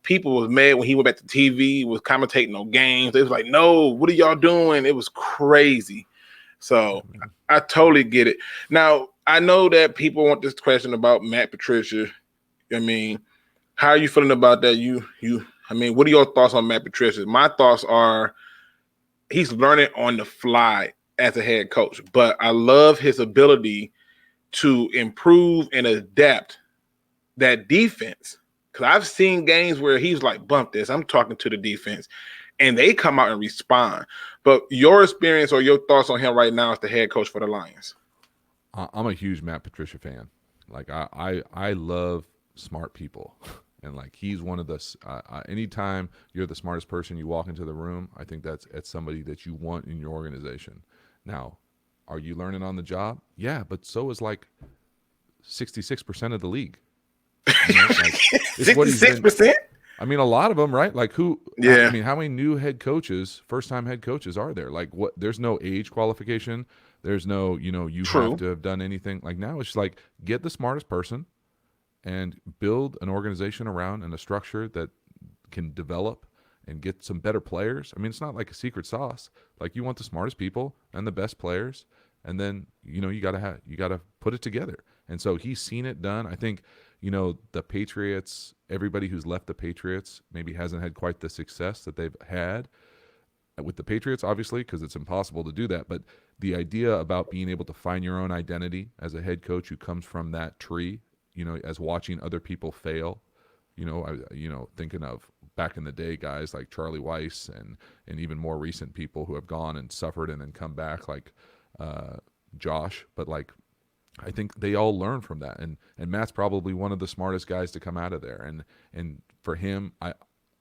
People was mad when he went back to TV, was commentating on games. They was like, no, what are y'all doing? It was crazy. So I totally get it. Now, I know that people want this question about Matt Patricia. I mean, how are you feeling about that? I mean, what are your thoughts on Matt Patricia? My thoughts are he's learning on the fly as a head coach, but I love his ability to improve and adapt that defense. Because I've seen games where he's like, bump this, I'm talking to the defense, and they come out and respond. But your experience or your thoughts on him right now as the head coach for the Lions? I'm a huge Matt Patricia fan. Like I love smart people, and like he's one of the. Anytime you're the smartest person, you walk into the room, I think that's somebody that you want in your organization. Now, are you learning on the job? Yeah, but so is like 66% of the league. You know, like, 66%? I mean, a lot of them, right? Like who? Yeah. I mean, how many new head coaches, first-time head coaches, are there? Like, what? There's no age qualification. There's no, you True. have to have done anything. Like now, it's just like get the smartest person and build an organization around and a structure that can develop and get some better players. I mean, it's not like a secret sauce. Like you want the smartest people and the best players, and then you gotta put it together. And so he's seen it done. I think. The Patriots, everybody who's left the Patriots maybe hasn't had quite the success that they've had with the Patriots, obviously, because it's impossible to do that. But the idea about being able to find your own identity as a head coach who comes from that tree, as watching other people fail, thinking of back in the day, guys like Charlie Weiss and even more recent people who have gone and suffered and then come back like Josh, but like, I think they all learn from that, and Matt's probably one of the smartest guys to come out of there. And for him,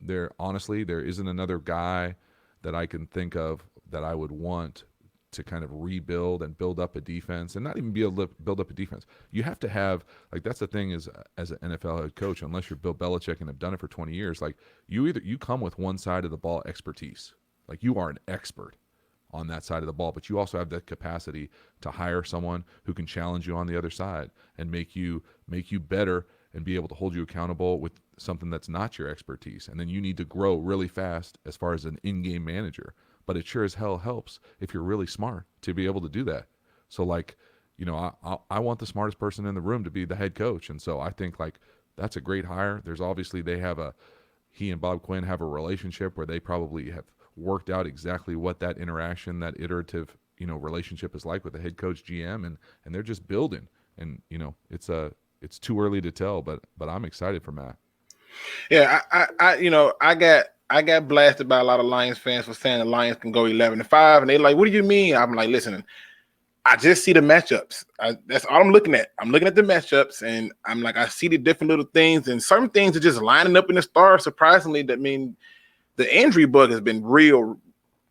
there isn't another guy that I can think of that I would want to kind of rebuild and build up a defense, and not even be able to build up a defense. You have to have that's the thing is as an NFL head coach, unless you're Bill Belichick and have done it for 20 years, like you come with one side of the ball expertise, like you are an expert on that side of the ball, but you also have the capacity to hire someone who can challenge you on the other side and make you better and be able to hold you accountable with something that's not your expertise. And then you need to grow really fast as far as an in-game manager. But it sure as hell helps if you're really smart to be able to do that. So like, I want the smartest person in the room to be the head coach. And so I think like that's a great hire. There's obviously he and Bob Quinn have a relationship where they probably have worked out exactly what that interaction, that iterative, relationship is like with the head coach GM, and they're just building. And it's too early to tell, but I'm excited for Matt. Yeah, I got blasted by a lot of Lions fans for saying the Lions can go 11-5, and they're like, "What do you mean?" I'm like, "Listen, I just see the matchups. That's all I'm looking at. I'm looking at the matchups, and I'm like, I see the different little things, and certain things are just lining up in the stars. Surprisingly, the injury bug has been real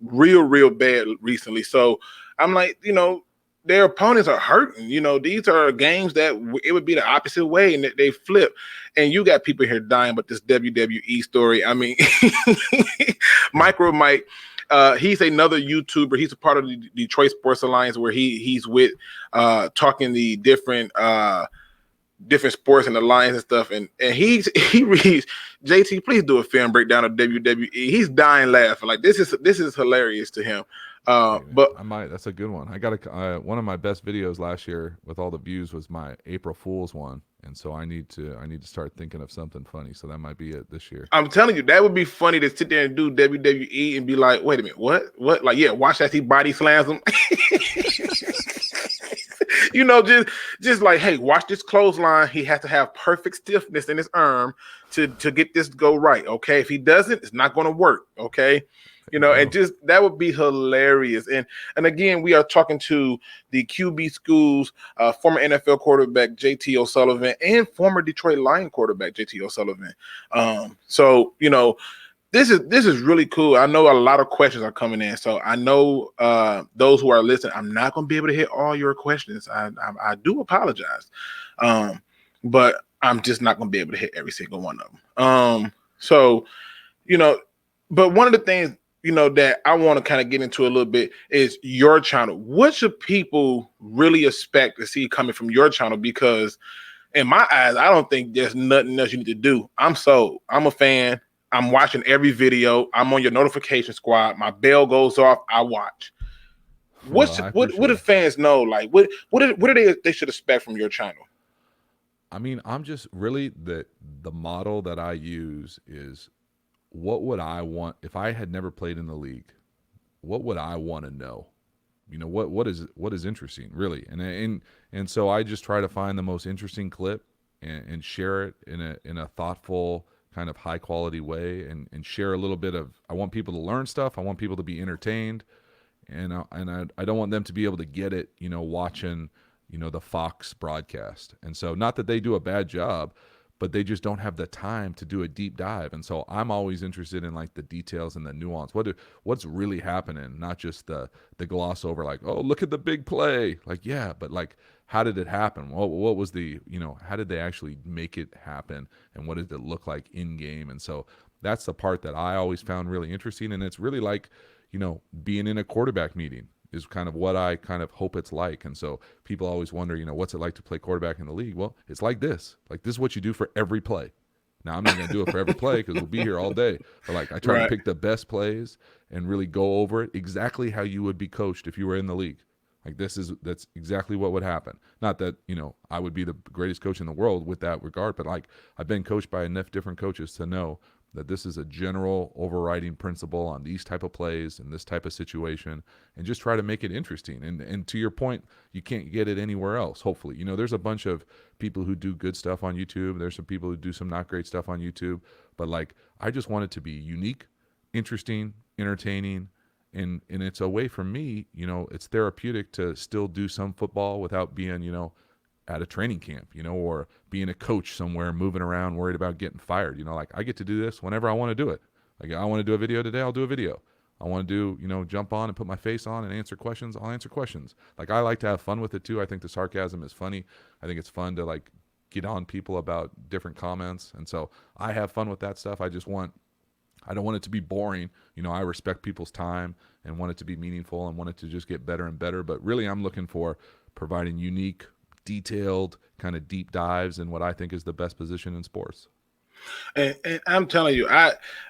bad recently. So I'm like, their opponents are hurting. These are games that it would be the opposite way, and they flip. And you got people here dying about this WWE story. I mean, MicroMike, he's another YouTuber. He's a part of the Detroit Sports Alliance where he's with talking the different sports and alliance and stuff, and he reads, JT, please do a film breakdown of WWE. He's dying laughing. Like this is hilarious to him. But that's a good one. I got one of my best videos last year with all the views was my April Fool's one, and so I need to start thinking of something funny. So that might be it this year. I'm telling you, that would be funny to sit there and do WWE and be like, wait a minute, what? Like, yeah, watch as he body slams him. Just like, hey, watch this clothesline. He has to have perfect stiffness in his arm to get this to go right. Okay, if he doesn't, it's not going to work. Okay, and just that would be hilarious. And again, we are talking to the QB Schools former NFL quarterback JT O'Sullivan and former Detroit Lion quarterback JT O'Sullivan. So this is really cool. I know a lot of questions are coming in, so I know those who are listening, I'm not going to be able to hit all your questions. I do apologize, but I'm just not going to be able to hit every single one of them. But one of the things that I want to kind of get into a little bit is your channel. What should people really expect to see coming from your channel? Because in my eyes, I don't think there's nothing else you need to do. I'm sold. I'm a fan. I'm watching every video. I'm on your notification squad. My bell goes off. I watch. What do fans know? Like what do they should expect from your channel? I mean, I'm just really the model that I use is, what would I want if I had never played in the league? What would I want to know? You know, what is interesting, really? And so I just try to find the most interesting clip and share it in a thoughtful, kind of high quality way, and share a little bit of, I want people to learn stuff. I want people to be entertained, and I don't want them to be able to get it, you know, watching, you know, the Fox broadcast. And so, not that they do a bad job, but they just don't have the time to do a deep dive. And so I'm always interested in like the details and the nuance. What's really happening, not just the gloss over like, oh, look at the big play. Like, yeah, but like, how did it happen? What was the, you know, how did they actually make it happen? And what did it look like in game? And so that's the part that I always found really interesting. And it's really like, you know, being in a quarterback meeting is kind of what I kind of hope it's like. And so people always wonder, you know, what's it like to play quarterback in the league? Well, it's like this. Like, this is what you do for every play. Now, I'm not going to do it for every play because we'll be here all day. But like, I try to pick the best plays and really go over it exactly how you would be coached if you were in the league. Like, that's exactly what would happen. Not that, you know, I would be the greatest coach in the world with that regard, but like, I've been coached by enough different coaches to know that this is a general overriding principle on these type of plays and this type of situation, and just try to make it interesting. And to your point, you can't get it anywhere else, hopefully. You know, there's a bunch of people who do good stuff on YouTube. There's some people who do some not great stuff on YouTube. But like, I just want it to be unique, interesting, entertaining, and it's a way for me, you know, it's therapeutic to still do some football without being, you know, at a training camp, you know, or being a coach somewhere, moving around, worried about getting fired. You know, like, I get to do this whenever I want to do it. Like, I want to do a video today, I'll do a video. I want to do, you know, jump on and put my face on and answer questions, I'll answer questions. Like, I like to have fun with it too. I think the sarcasm is funny. I think it's fun to like get on people about different comments. And so I have fun with that stuff. I don't want it to be boring. You know, I respect people's time and want it to be meaningful and want it to just get better and better. But really, I'm looking for providing unique, detailed kind of deep dives in what I think is the best position in sports. And I'm telling you,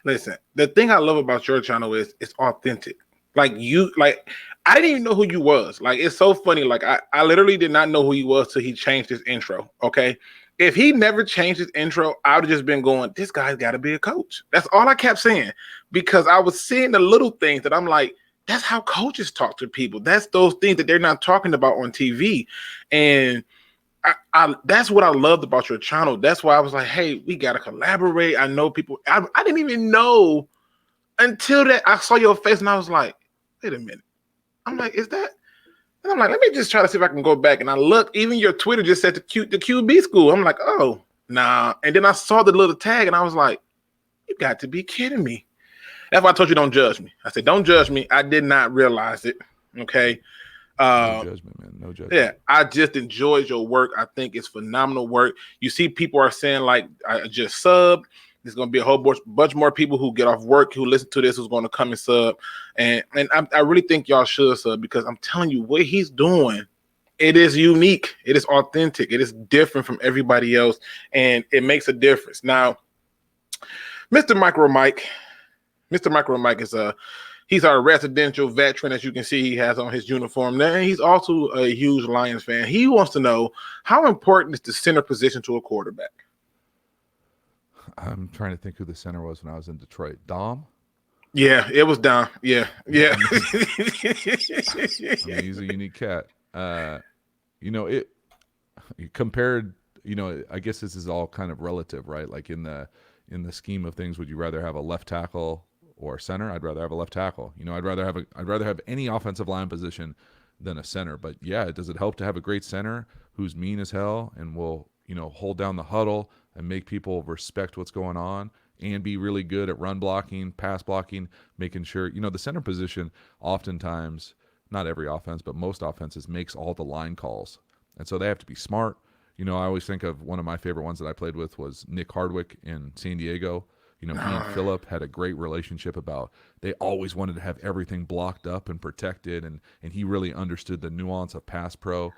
listen, the thing I love about your channel is it's authentic. Like, I didn't even know who you was. Like, it's so funny. Like, I literally did not know who he was till he changed his intro. Okay. If he never changed his intro, I would have just been going, this guy's got to be a coach. That's all I kept saying, because I was seeing the little things that I'm like, that's how coaches talk to people. That's those things that they're not talking about on TV. And I that's what I loved about your channel. That's why I was like, hey, we got to collaborate. I know people. I didn't even know until that I saw your face and I was like, wait a minute. I'm like, is that? And I'm like, let me just try to see if I can go back. And I look, even your Twitter just said the QB school. I'm like, oh, nah. And then I saw the little tag and I was like, you got to be kidding me. That's why I told you don't judge me. I said, don't judge me. I did not realize it. Okay. No judgment, man. No judgment. Yeah, I just enjoyed your work. I think it's phenomenal work. You see, people are saying like, I just subbed. There's going to be a whole bunch more people who get off work who listen to this who's going to come and sub. And I really think y'all should sub, because I'm telling you, what he's doing, it is unique. It is authentic. It is different from everybody else, and it makes a difference. Now, Mr. MicroMike is he's our residential veteran. As you can see, he has on his uniform there. And he's also a huge Lions fan. He wants to know, how important is the center position to a quarterback? I'm trying to think who the center was when I was in Detroit. Dom? Yeah, it was Dom. Yeah. I mean, he's a unique cat. You know, it compared, you know, I guess this is all kind of relative, right? Like in the scheme of things, would you rather have a left tackle or center? I'd rather have a left tackle. You know, I'd rather have any offensive line position than a center. But yeah, does it help to have a great center who's mean as hell and will, you know, hold down the huddle and make people respect what's going on and be really good at run blocking, pass blocking, making sure, you know, the center position oftentimes, not every offense, but most offenses, makes all the line calls. And so they have to be smart. You know, I always think of one of my favorite ones that I played with was Nick Hardwick in San Diego. You know, he and Phillip had a great relationship about, they always wanted to have everything blocked up and protected, and he really understood the nuance of pass pro.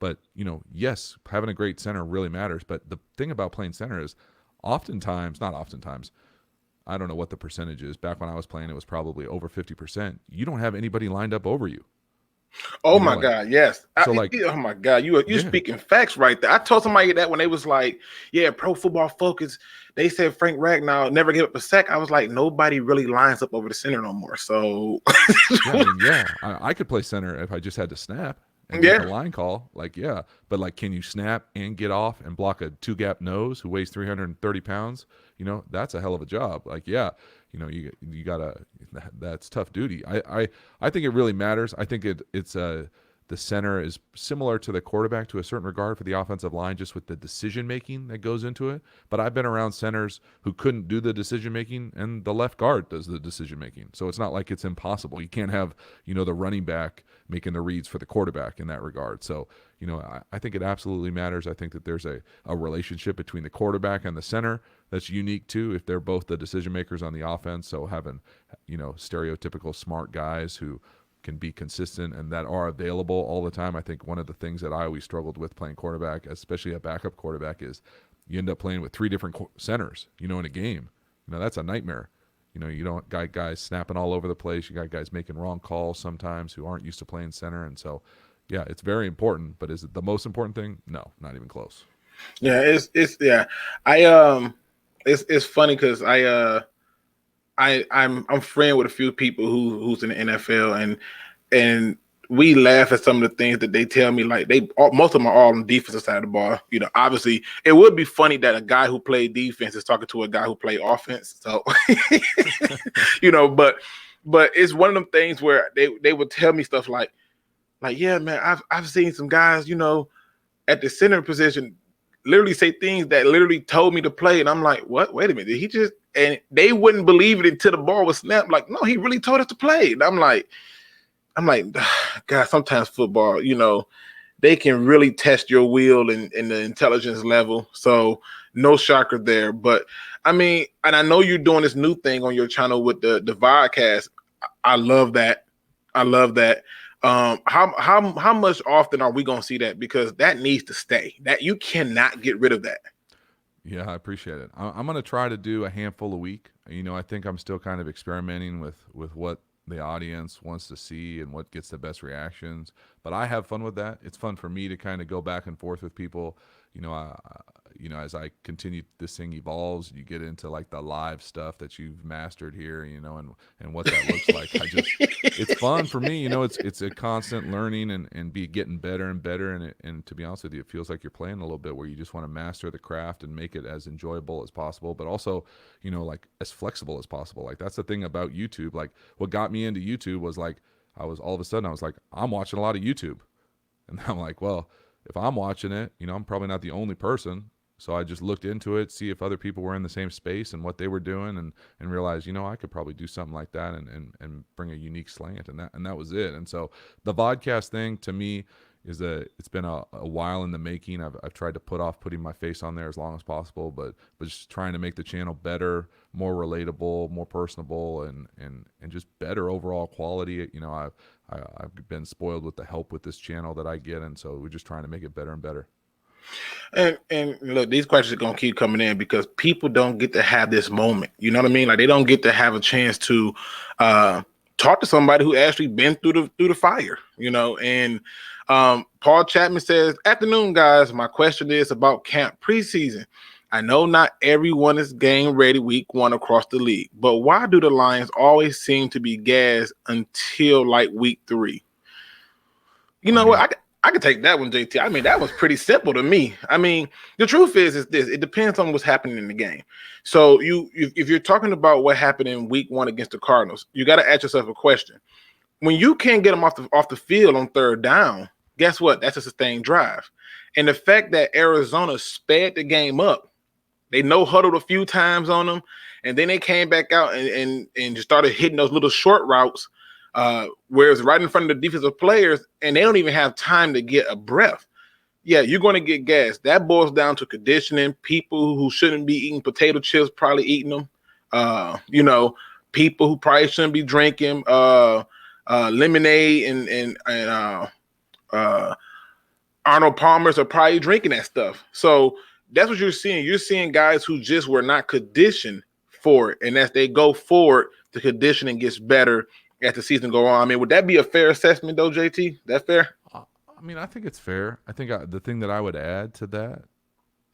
But, yes, having a great center really matters. But the thing about playing center is not oftentimes, I don't know what the percentage is. Back when I was playing, it was probably over 50%. You don't have anybody lined up over you. Oh my God, yes. So Oh my God, you speaking facts right there. I told somebody that when they was like, yeah, Pro Football Focus, they said Frank Ragnow never gave up a sack. I was like, nobody really lines up over the center no more. So I could play center if I just had to snap and make a line call. But can you snap and get off and block a 2-gap nose who weighs 330 pounds? That's a hell of a job. You gotta, that's tough duty. I think it really matters. I think it's the center is similar to the quarterback to a certain regard for the offensive line, just with the decision making that goes into it. But I've been around centers who couldn't do the decision making, and the left guard does the decision making. So it's not like it's impossible. You can't have the running back making the reads for the quarterback in that regard. So I think it absolutely matters. I think that there's a relationship between the quarterback and the center that's unique too, if they're both the decision makers on the offense. So having stereotypical smart guys who can be consistent and that are available all the time. I think one of the things that I always struggled with playing quarterback, especially a backup quarterback, is you end up playing with 3 different centers, in a game. That's a nightmare. You don't got guys snapping all over the place. You got guys making wrong calls sometimes who aren't used to playing center. And so, yeah, it's very important, but is it the most important thing? No, not even close. Yeah, it's funny because I'm friend with a few people who's in the NFL, and we laugh at some of the things that they tell me. Like most of them are all on the defensive side of the ball. Obviously, it would be funny that a guy who played defense is talking to a guy who played offense. So, but it's one of them things where they would tell me stuff like, yeah, man, I've seen some guys, at the center position, literally say things that literally told me to play, and I'm like, what? Wait a minute, did he just? And they wouldn't believe it until the ball was snapped. Like, no, he really told us to play. And I'm like, God, sometimes football, they can really test your will and the intelligence level. So no shocker there. But I mean, and I know you're doing this new thing on your channel with the vodcast. I love that. How much often are we gonna see that? Because that needs to stay. That you cannot get rid of that. Yeah, I appreciate it. I'm going to try to do a handful a week. I think I'm still kind of experimenting with what the audience wants to see and what gets the best reactions. But I have fun with that. It's fun for me to kind of go back and forth with people. As I continue, this thing evolves, you get into like the live stuff that you've mastered here, and what that looks like. It's fun for me, it's a constant learning and be getting better and better. And to be honest with you, it feels like you're playing a little bit where you just want to master the craft and make it as enjoyable as possible, but also, like as flexible as possible. Like that's the thing about YouTube. Like what got me into YouTube was like, I was like, I'm watching a lot of YouTube. And I'm like, well, if I'm watching it, I'm probably not the only person. So I just looked into it, see if other people were in the same space and what they were doing, and realized, I could probably do something like that and bring a unique slant, and that was it. And so the vodcast thing to me it's been a while in the making. I've tried to put off putting my face on there as long as possible, but just trying to make the channel better, more relatable, more personable, and just better overall quality. I've been spoiled with the help with this channel that I get, and so we're just trying to make it better and better. And look, these questions are gonna keep coming in because people don't get to have this moment. You know what I mean? Like they don't get to have a chance to talk to somebody who actually been through the fire. And Paul Chapman says, "Afternoon, guys. My question is about camp preseason. I know not everyone is game ready week 1 across the league, but why do the Lions always seem to be gassed until like week 3? What? I could take that one, JT. I mean, that was pretty simple to me. I mean, the truth is this: it depends on what's happening in the game. So if you're talking about what happened in week 1 against the Cardinals, you got to ask yourself a question. When you can't get them off the field on 3rd down, guess what? That's a sustained drive. And the fact that Arizona sped the game up, they no-huddled a few times on them, and then they came back out and just started hitting those little short routes, where it's right in front of the defensive players, and they don't even have time to get a breath. Yeah, you're going to get gassed. That boils down to conditioning. People who shouldn't be eating potato chips probably eating them. People who probably shouldn't be drinking lemonade and Arnold Palmer's are probably drinking that stuff. So that's what you're seeing. You're seeing guys who just were not conditioned for it. And as they go forward, the conditioning gets better as the season go on. I mean, would that be a fair assessment, though, JT? That fair? I mean, I think it's fair. I think the thing that I would add to that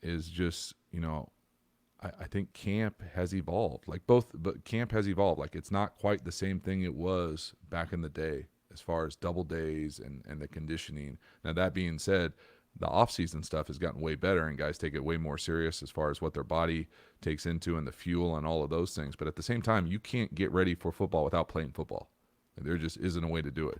is just, I think camp has evolved. But camp has evolved. Like, it's not quite the same thing it was back in the day as far as double days and the conditioning. Now, that being said, the off-season stuff has gotten way better, and guys take it way more serious as far as what their body takes into and the fuel and all of those things. But at the same time, you can't get ready for football without playing football. There just isn't a way to do it.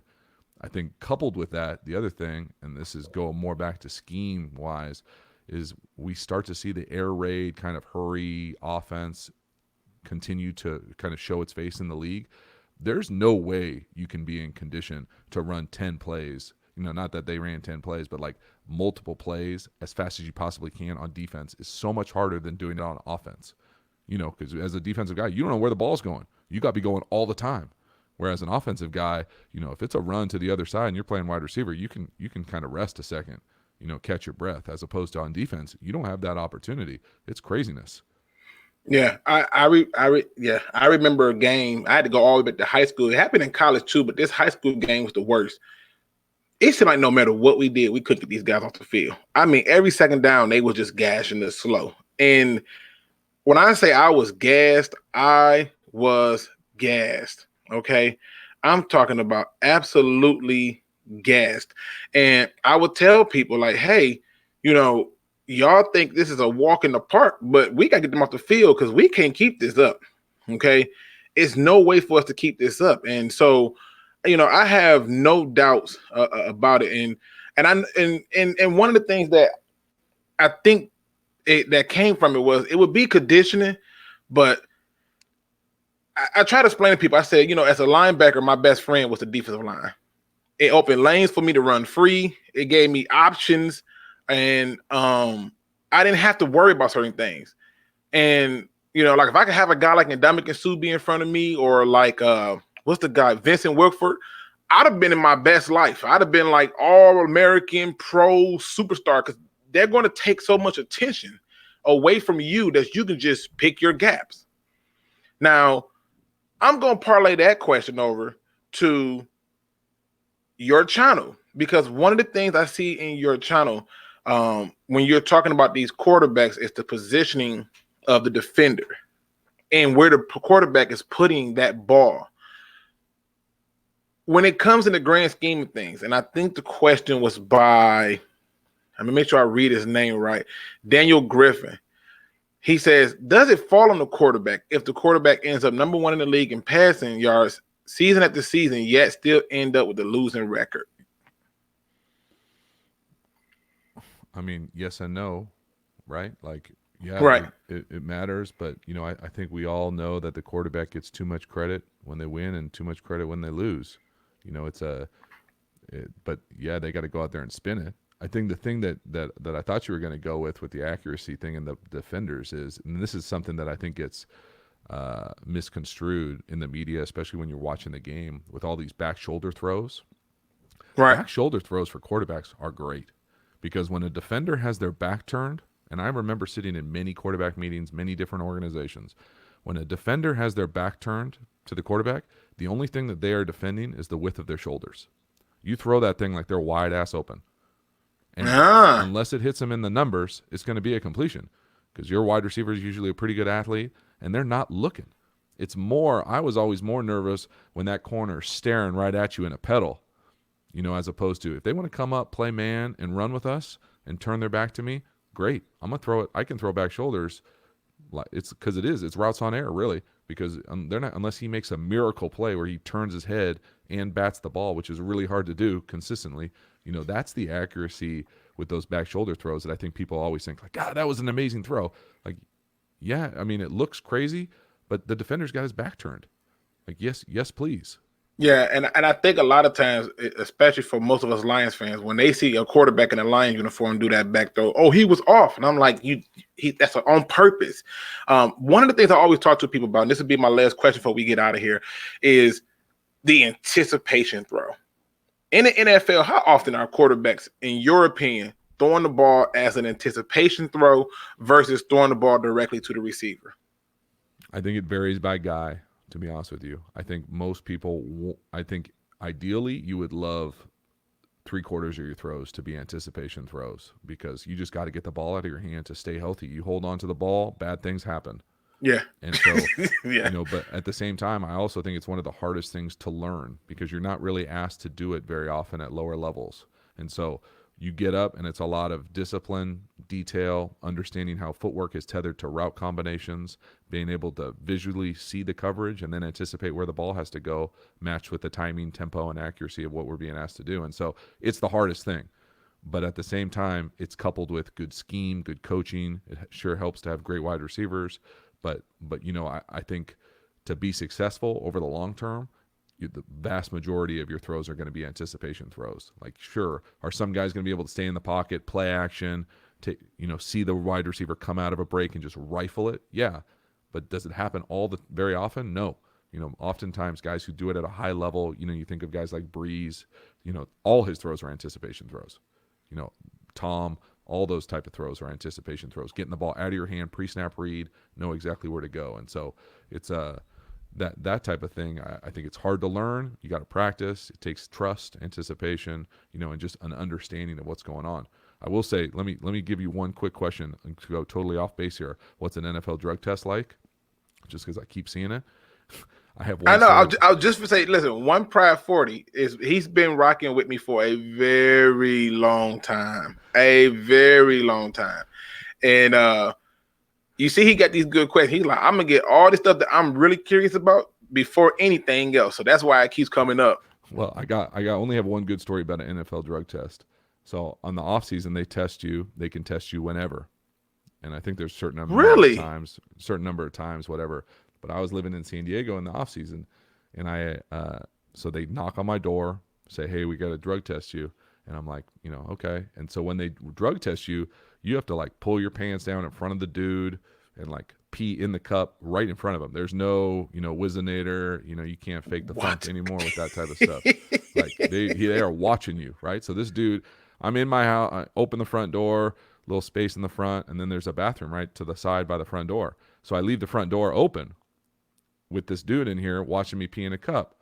I think coupled with that, the other thing, and this is going more back to scheme-wise, is we start to see the air raid kind of hurry offense continue to kind of show its face in the league. There's no way you can be in condition to run 10 plays. Not that they ran 10 plays, but like multiple plays as fast as you possibly can on defense is so much harder than doing it on offense. Because as a defensive guy, you don't know where the ball's going. You got to be going all the time. Whereas an offensive guy, if it's a run to the other side and you're playing wide receiver, you can kind of rest a second, catch your breath. As opposed to on defense, you don't have that opportunity. It's craziness. Yeah, I remember a game. I had to go all the way back to high school. It happened in college too, but this high school game was the worst. It seemed like no matter what we did, we couldn't get these guys off the field. I mean, every second down, they was just gashing us slow. And when I say I was gassed, I was gassed. Okay, I'm talking about absolutely gassed. And I would tell people like, hey, y'all think this is a walk in the park, but we got to get them off the field because we can't keep this up. Okay, it's no way for us to keep this up. And so, I have no doubts about it. And one of the things that I think that came from it would be conditioning, but I try to explain to people. I said, as a linebacker, my best friend was the defensive line. It opened lanes for me to run free. It gave me options, and I didn't have to worry about certain things. And like if I could have a guy like Ndamukong Suh be in front of me, or like what's the guy, Vincent Wilford, I'd have been in my best life. I'd have been like all-American, pro superstar, because they're going to take so much attention away from you that you can just pick your gaps. Now, I'm going to parlay that question over to your channel, because one of the things I see in your channel when you're talking about these quarterbacks is the positioning of the defender and where the quarterback is putting that ball. When it comes in the grand scheme of things, and I think the question was by, I'm going to make sure I read his name right, Daniel Griffin. He says, does it fall on the quarterback if the quarterback ends up number one in the league in passing yards season after season, yet still end up with a losing record? I mean, yes and no, right? Like, yeah, right. It matters, but, I think we all know that the quarterback gets too much credit when they win and too much credit when they lose. But yeah, they got to go out there and spin it. I think the thing that I thought you were going to go with the accuracy thing and the defenders is, and this is something that I think gets misconstrued in the media, especially when you're watching the game, with all these back shoulder throws. Right. Back shoulder throws for quarterbacks are great, because when a defender has their back turned, and I remember sitting in many quarterback meetings, many different organizations, when a defender has their back turned to the quarterback, the only thing that they are defending is the width of their shoulders. You throw that thing like they're wide ass open. And unless it hits them in the numbers, it's going to be a completion, because your wide receiver is usually a pretty good athlete, and they're not looking. It's more, I was always more nervous when that corner is staring right at you in a pedal, as opposed to if they want to come up, play man, and run with us and turn their back to me, great. I'm going to throw it. I can throw back shoulders. It's because it's routes on air, really, because they're not, unless he makes a miracle play where he turns his head and bats the ball, which is really hard to do consistently. That's the accuracy with those back shoulder throws that I think people always think like, God, that was an amazing throw. Like, yeah, I mean, it looks crazy, but the defender's got his back turned. Like, yes, please. Yeah, and I think a lot of times, especially for most of us Lions fans, when they see a quarterback in a Lions uniform do that back throw, oh, he was off. And I'm like, that's on purpose. One of the things I always talk to people about, and this would be my last question before we get out of here, is the anticipation throw. In the NFL, how often are quarterbacks, in your opinion, throwing the ball as an anticipation throw versus throwing the ball directly to the receiver? I think it varies by guy, to be honest with you. I think most people, I think ideally you would love 3/4 of your throws to be anticipation throws because you just got to get the ball out of your hand to stay healthy. You hold on to the ball, bad things happen. Yeah. And so, Yeah. but at the same time, I also think it's one of the hardest things to learn because you're not really asked to do it very often at lower levels. And so you get up and it's a lot of discipline, detail, understanding how footwork is tethered to route combinations, being able to visually see the coverage and then anticipate where the ball has to go, matched with the timing, tempo, and accuracy of what we're being asked to do. And so it's the hardest thing. But at the same time, it's coupled with good scheme, good coaching. It sure helps to have great wide receivers. But I think to be successful over the long term, the vast majority of your throws are going to be anticipation throws. Like, sure, are some guys going to be able to stay in the pocket, play action, see the wide receiver come out of a break and just rifle it? Yeah. But does it happen very often? No. Oftentimes guys who do it at a high level, you think of guys like Breeze, all his throws are anticipation throws. Tom, all those type of throws are anticipation throws. Getting the ball out of your hand, pre-snap read, know exactly where to go. And so it's that type of thing. I think it's hard to learn. You got to practice. It takes trust, anticipation, and just an understanding of what's going on. I will say, let me give you one quick question to go totally off base here. What's an NFL drug test like? Just because I keep seeing it. I have one. I know. I'll just say, listen, One Pride 40 he's been rocking with me for a very long time. A very long time. And you see, he got these good questions. He's like, I'm gonna get all this stuff that I'm really curious about before anything else. So that's why it keeps coming up. Well, I only have one good story about an NFL drug test. So on the off season, they can test you whenever. And I think there's certain number of times, whatever. But I was living in San Diego in the off season, and so they knock on my door, say, "Hey, we got to drug test you," and I'm like, okay. And so when they drug test you, you have to like pull your pants down in front of the dude and like pee in the cup right in front of him. There's no, Whizzinator, you can't fake the funk anymore with that type of stuff. Like they are watching you, right? So this dude, I'm in my house, I open the front door, little space in the front, and then there's a bathroom right to the side by the front door. So I leave the front door open with this dude in here watching me pee in a cup.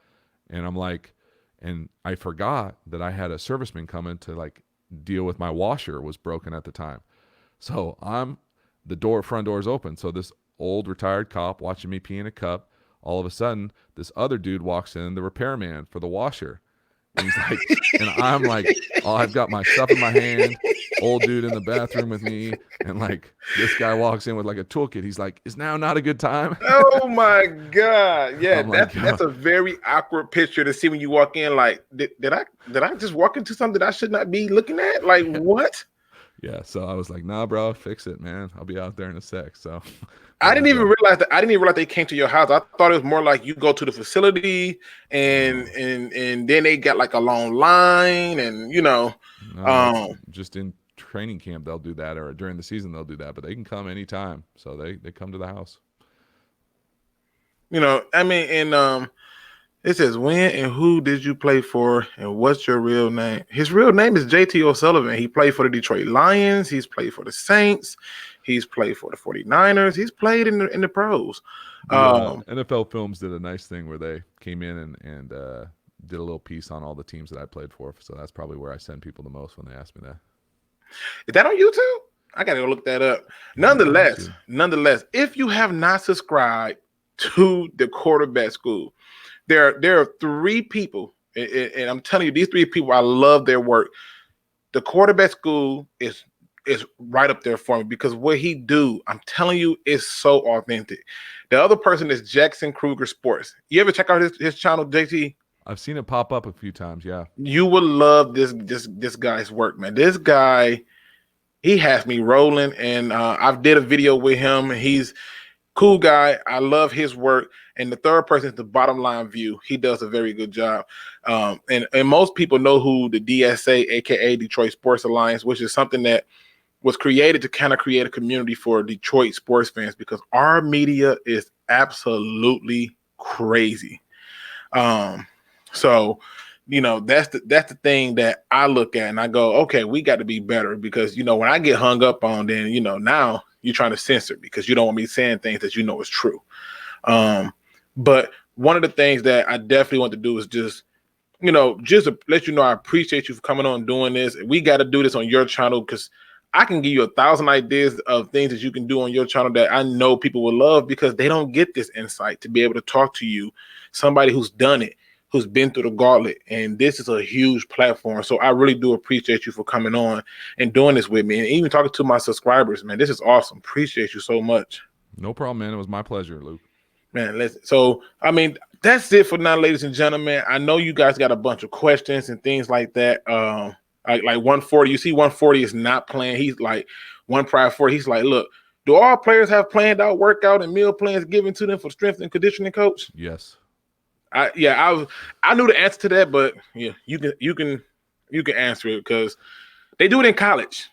And I'm like, and I forgot that I had a serviceman coming to like deal with my washer was broken at the time. So the front door is open. So this old retired cop watching me pee in a cup, all of a sudden this other dude walks in, the repairman for the washer. And he's like, and I'm like, I've got my stuff in my hand, old dude in the bathroom with me, and like this guy walks in with like a toolkit. He's like, "Is now not a good time?" Oh my God. Yeah, like, that's a very awkward picture to see when you walk in. Like, did I just walk into something that I should not be looking at? Like, what? Yeah, so I was like, "Nah, bro, fix it, man. I'll be out there in a sec." So I didn't even realize they came to your house. I thought it was more like you go to the facility and then they got like a long line and just in training camp they'll do that, or during the season they'll do that, but they can come anytime. So they come to the house. It says, when and who did you play for and what's your real name? His real name is JT O'Sullivan. He played for the Detroit Lions. He's played for the Saints. He's played for the 49ers. He's played in the pros. NFL Films did a nice thing where they came in and did a little piece on all the teams that I played for. So that's probably where I send people the most when they ask me that. Is that on YouTube? I got to go look that up. Nonetheless, if you have not subscribed to the Quarterback School, there are three people, and I'm telling you, these three people, I love their work. The Quarterback School is right up there for me because what he do, I'm telling you, is so authentic. The other person is Jackson Kruger Sports. You ever check out his channel, JT? I've seen it pop up a few times, yeah. You will love this guy's work, man. This guy, he has me rolling, and I've did a video with him. He's cool guy. I love his work. And the third person is the Bottom Line View. He does a very good job. And most people know who the DSA, aka Detroit Sports Alliance, which is something that was created to kind of create a community for Detroit sports fans because our media is absolutely crazy. So that's the thing that I look at and I go, okay, we got to be better because, when I get hung up on, then, now you're trying to censor because you don't want me saying things that is true. But one of the things that I definitely want to do is just to let you know I appreciate you for coming on and doing this. We got to do this on your channel because I can give you 1,000 ideas of things that you can do on your channel that I know people will love because they don't get this insight to be able to talk to you, somebody who's done it, who's been through the gauntlet. And this is a huge platform. So I really do appreciate you for coming on and doing this with me and even talking to my subscribers, man. This is awesome. Appreciate you so much. No problem, man. It was my pleasure, Luke. Man, that's it for now, ladies and gentlemen. I know you guys got a bunch of questions and things like that. Like 140, you see 140 is not playing. He's like One Pride 40. He's like, look, do all players have planned out workout and meal plans given to them for strength and conditioning coach? Yes. I knew the answer to that, but yeah, you can answer it because they do it in college.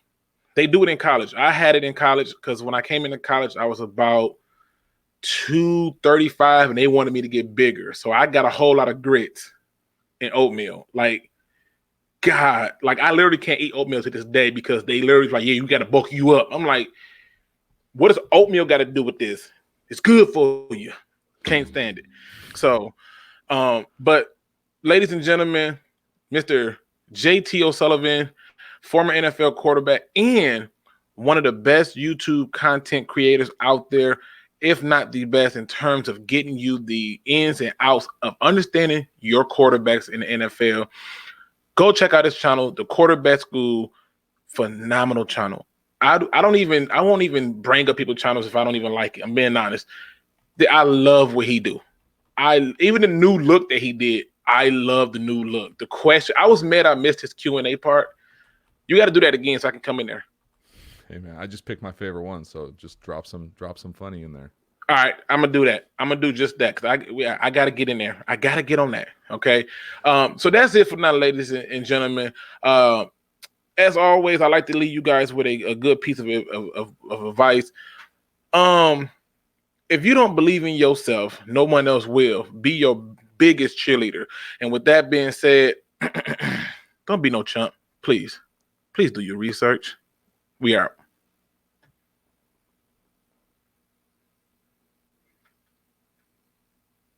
I had it in college because when I came into college, I was about 235 and they wanted me to get bigger. So I got a whole lot of grits and oatmeal. Like, God, like I literally can't eat oatmeal to this day because they literally like, yeah, you got to bulk you up. I'm like, what does oatmeal got to do with this? It's good for you. Can't stand it. So, but ladies and gentlemen, Mr. JT O'Sullivan, former NFL quarterback and one of the best YouTube content creators out there, if not the best in terms of getting you the ins and outs of understanding your quarterbacks in the NFL. Go check out his channel, The Quarterback School. Phenomenal channel. I won't even bring up people's channels if I don't even like it. I'm being honest. I love what he do. Even the new look that he did, I love the new look. The question, I was mad I missed his Q&A part. You got to do that again so I can come in there. Hey man, I just picked my favorite one, so just drop some funny in there. All right, I'm gonna do that. I'm gonna do just that because I gotta get in there. I gotta get on that. Okay. So that's it for now, ladies and gentlemen. As always, I like to leave you guys with a good piece of advice. If you don't believe in yourself, no one else will. Be your biggest cheerleader. And with that being said, don't be no chump. Please do your research. We out.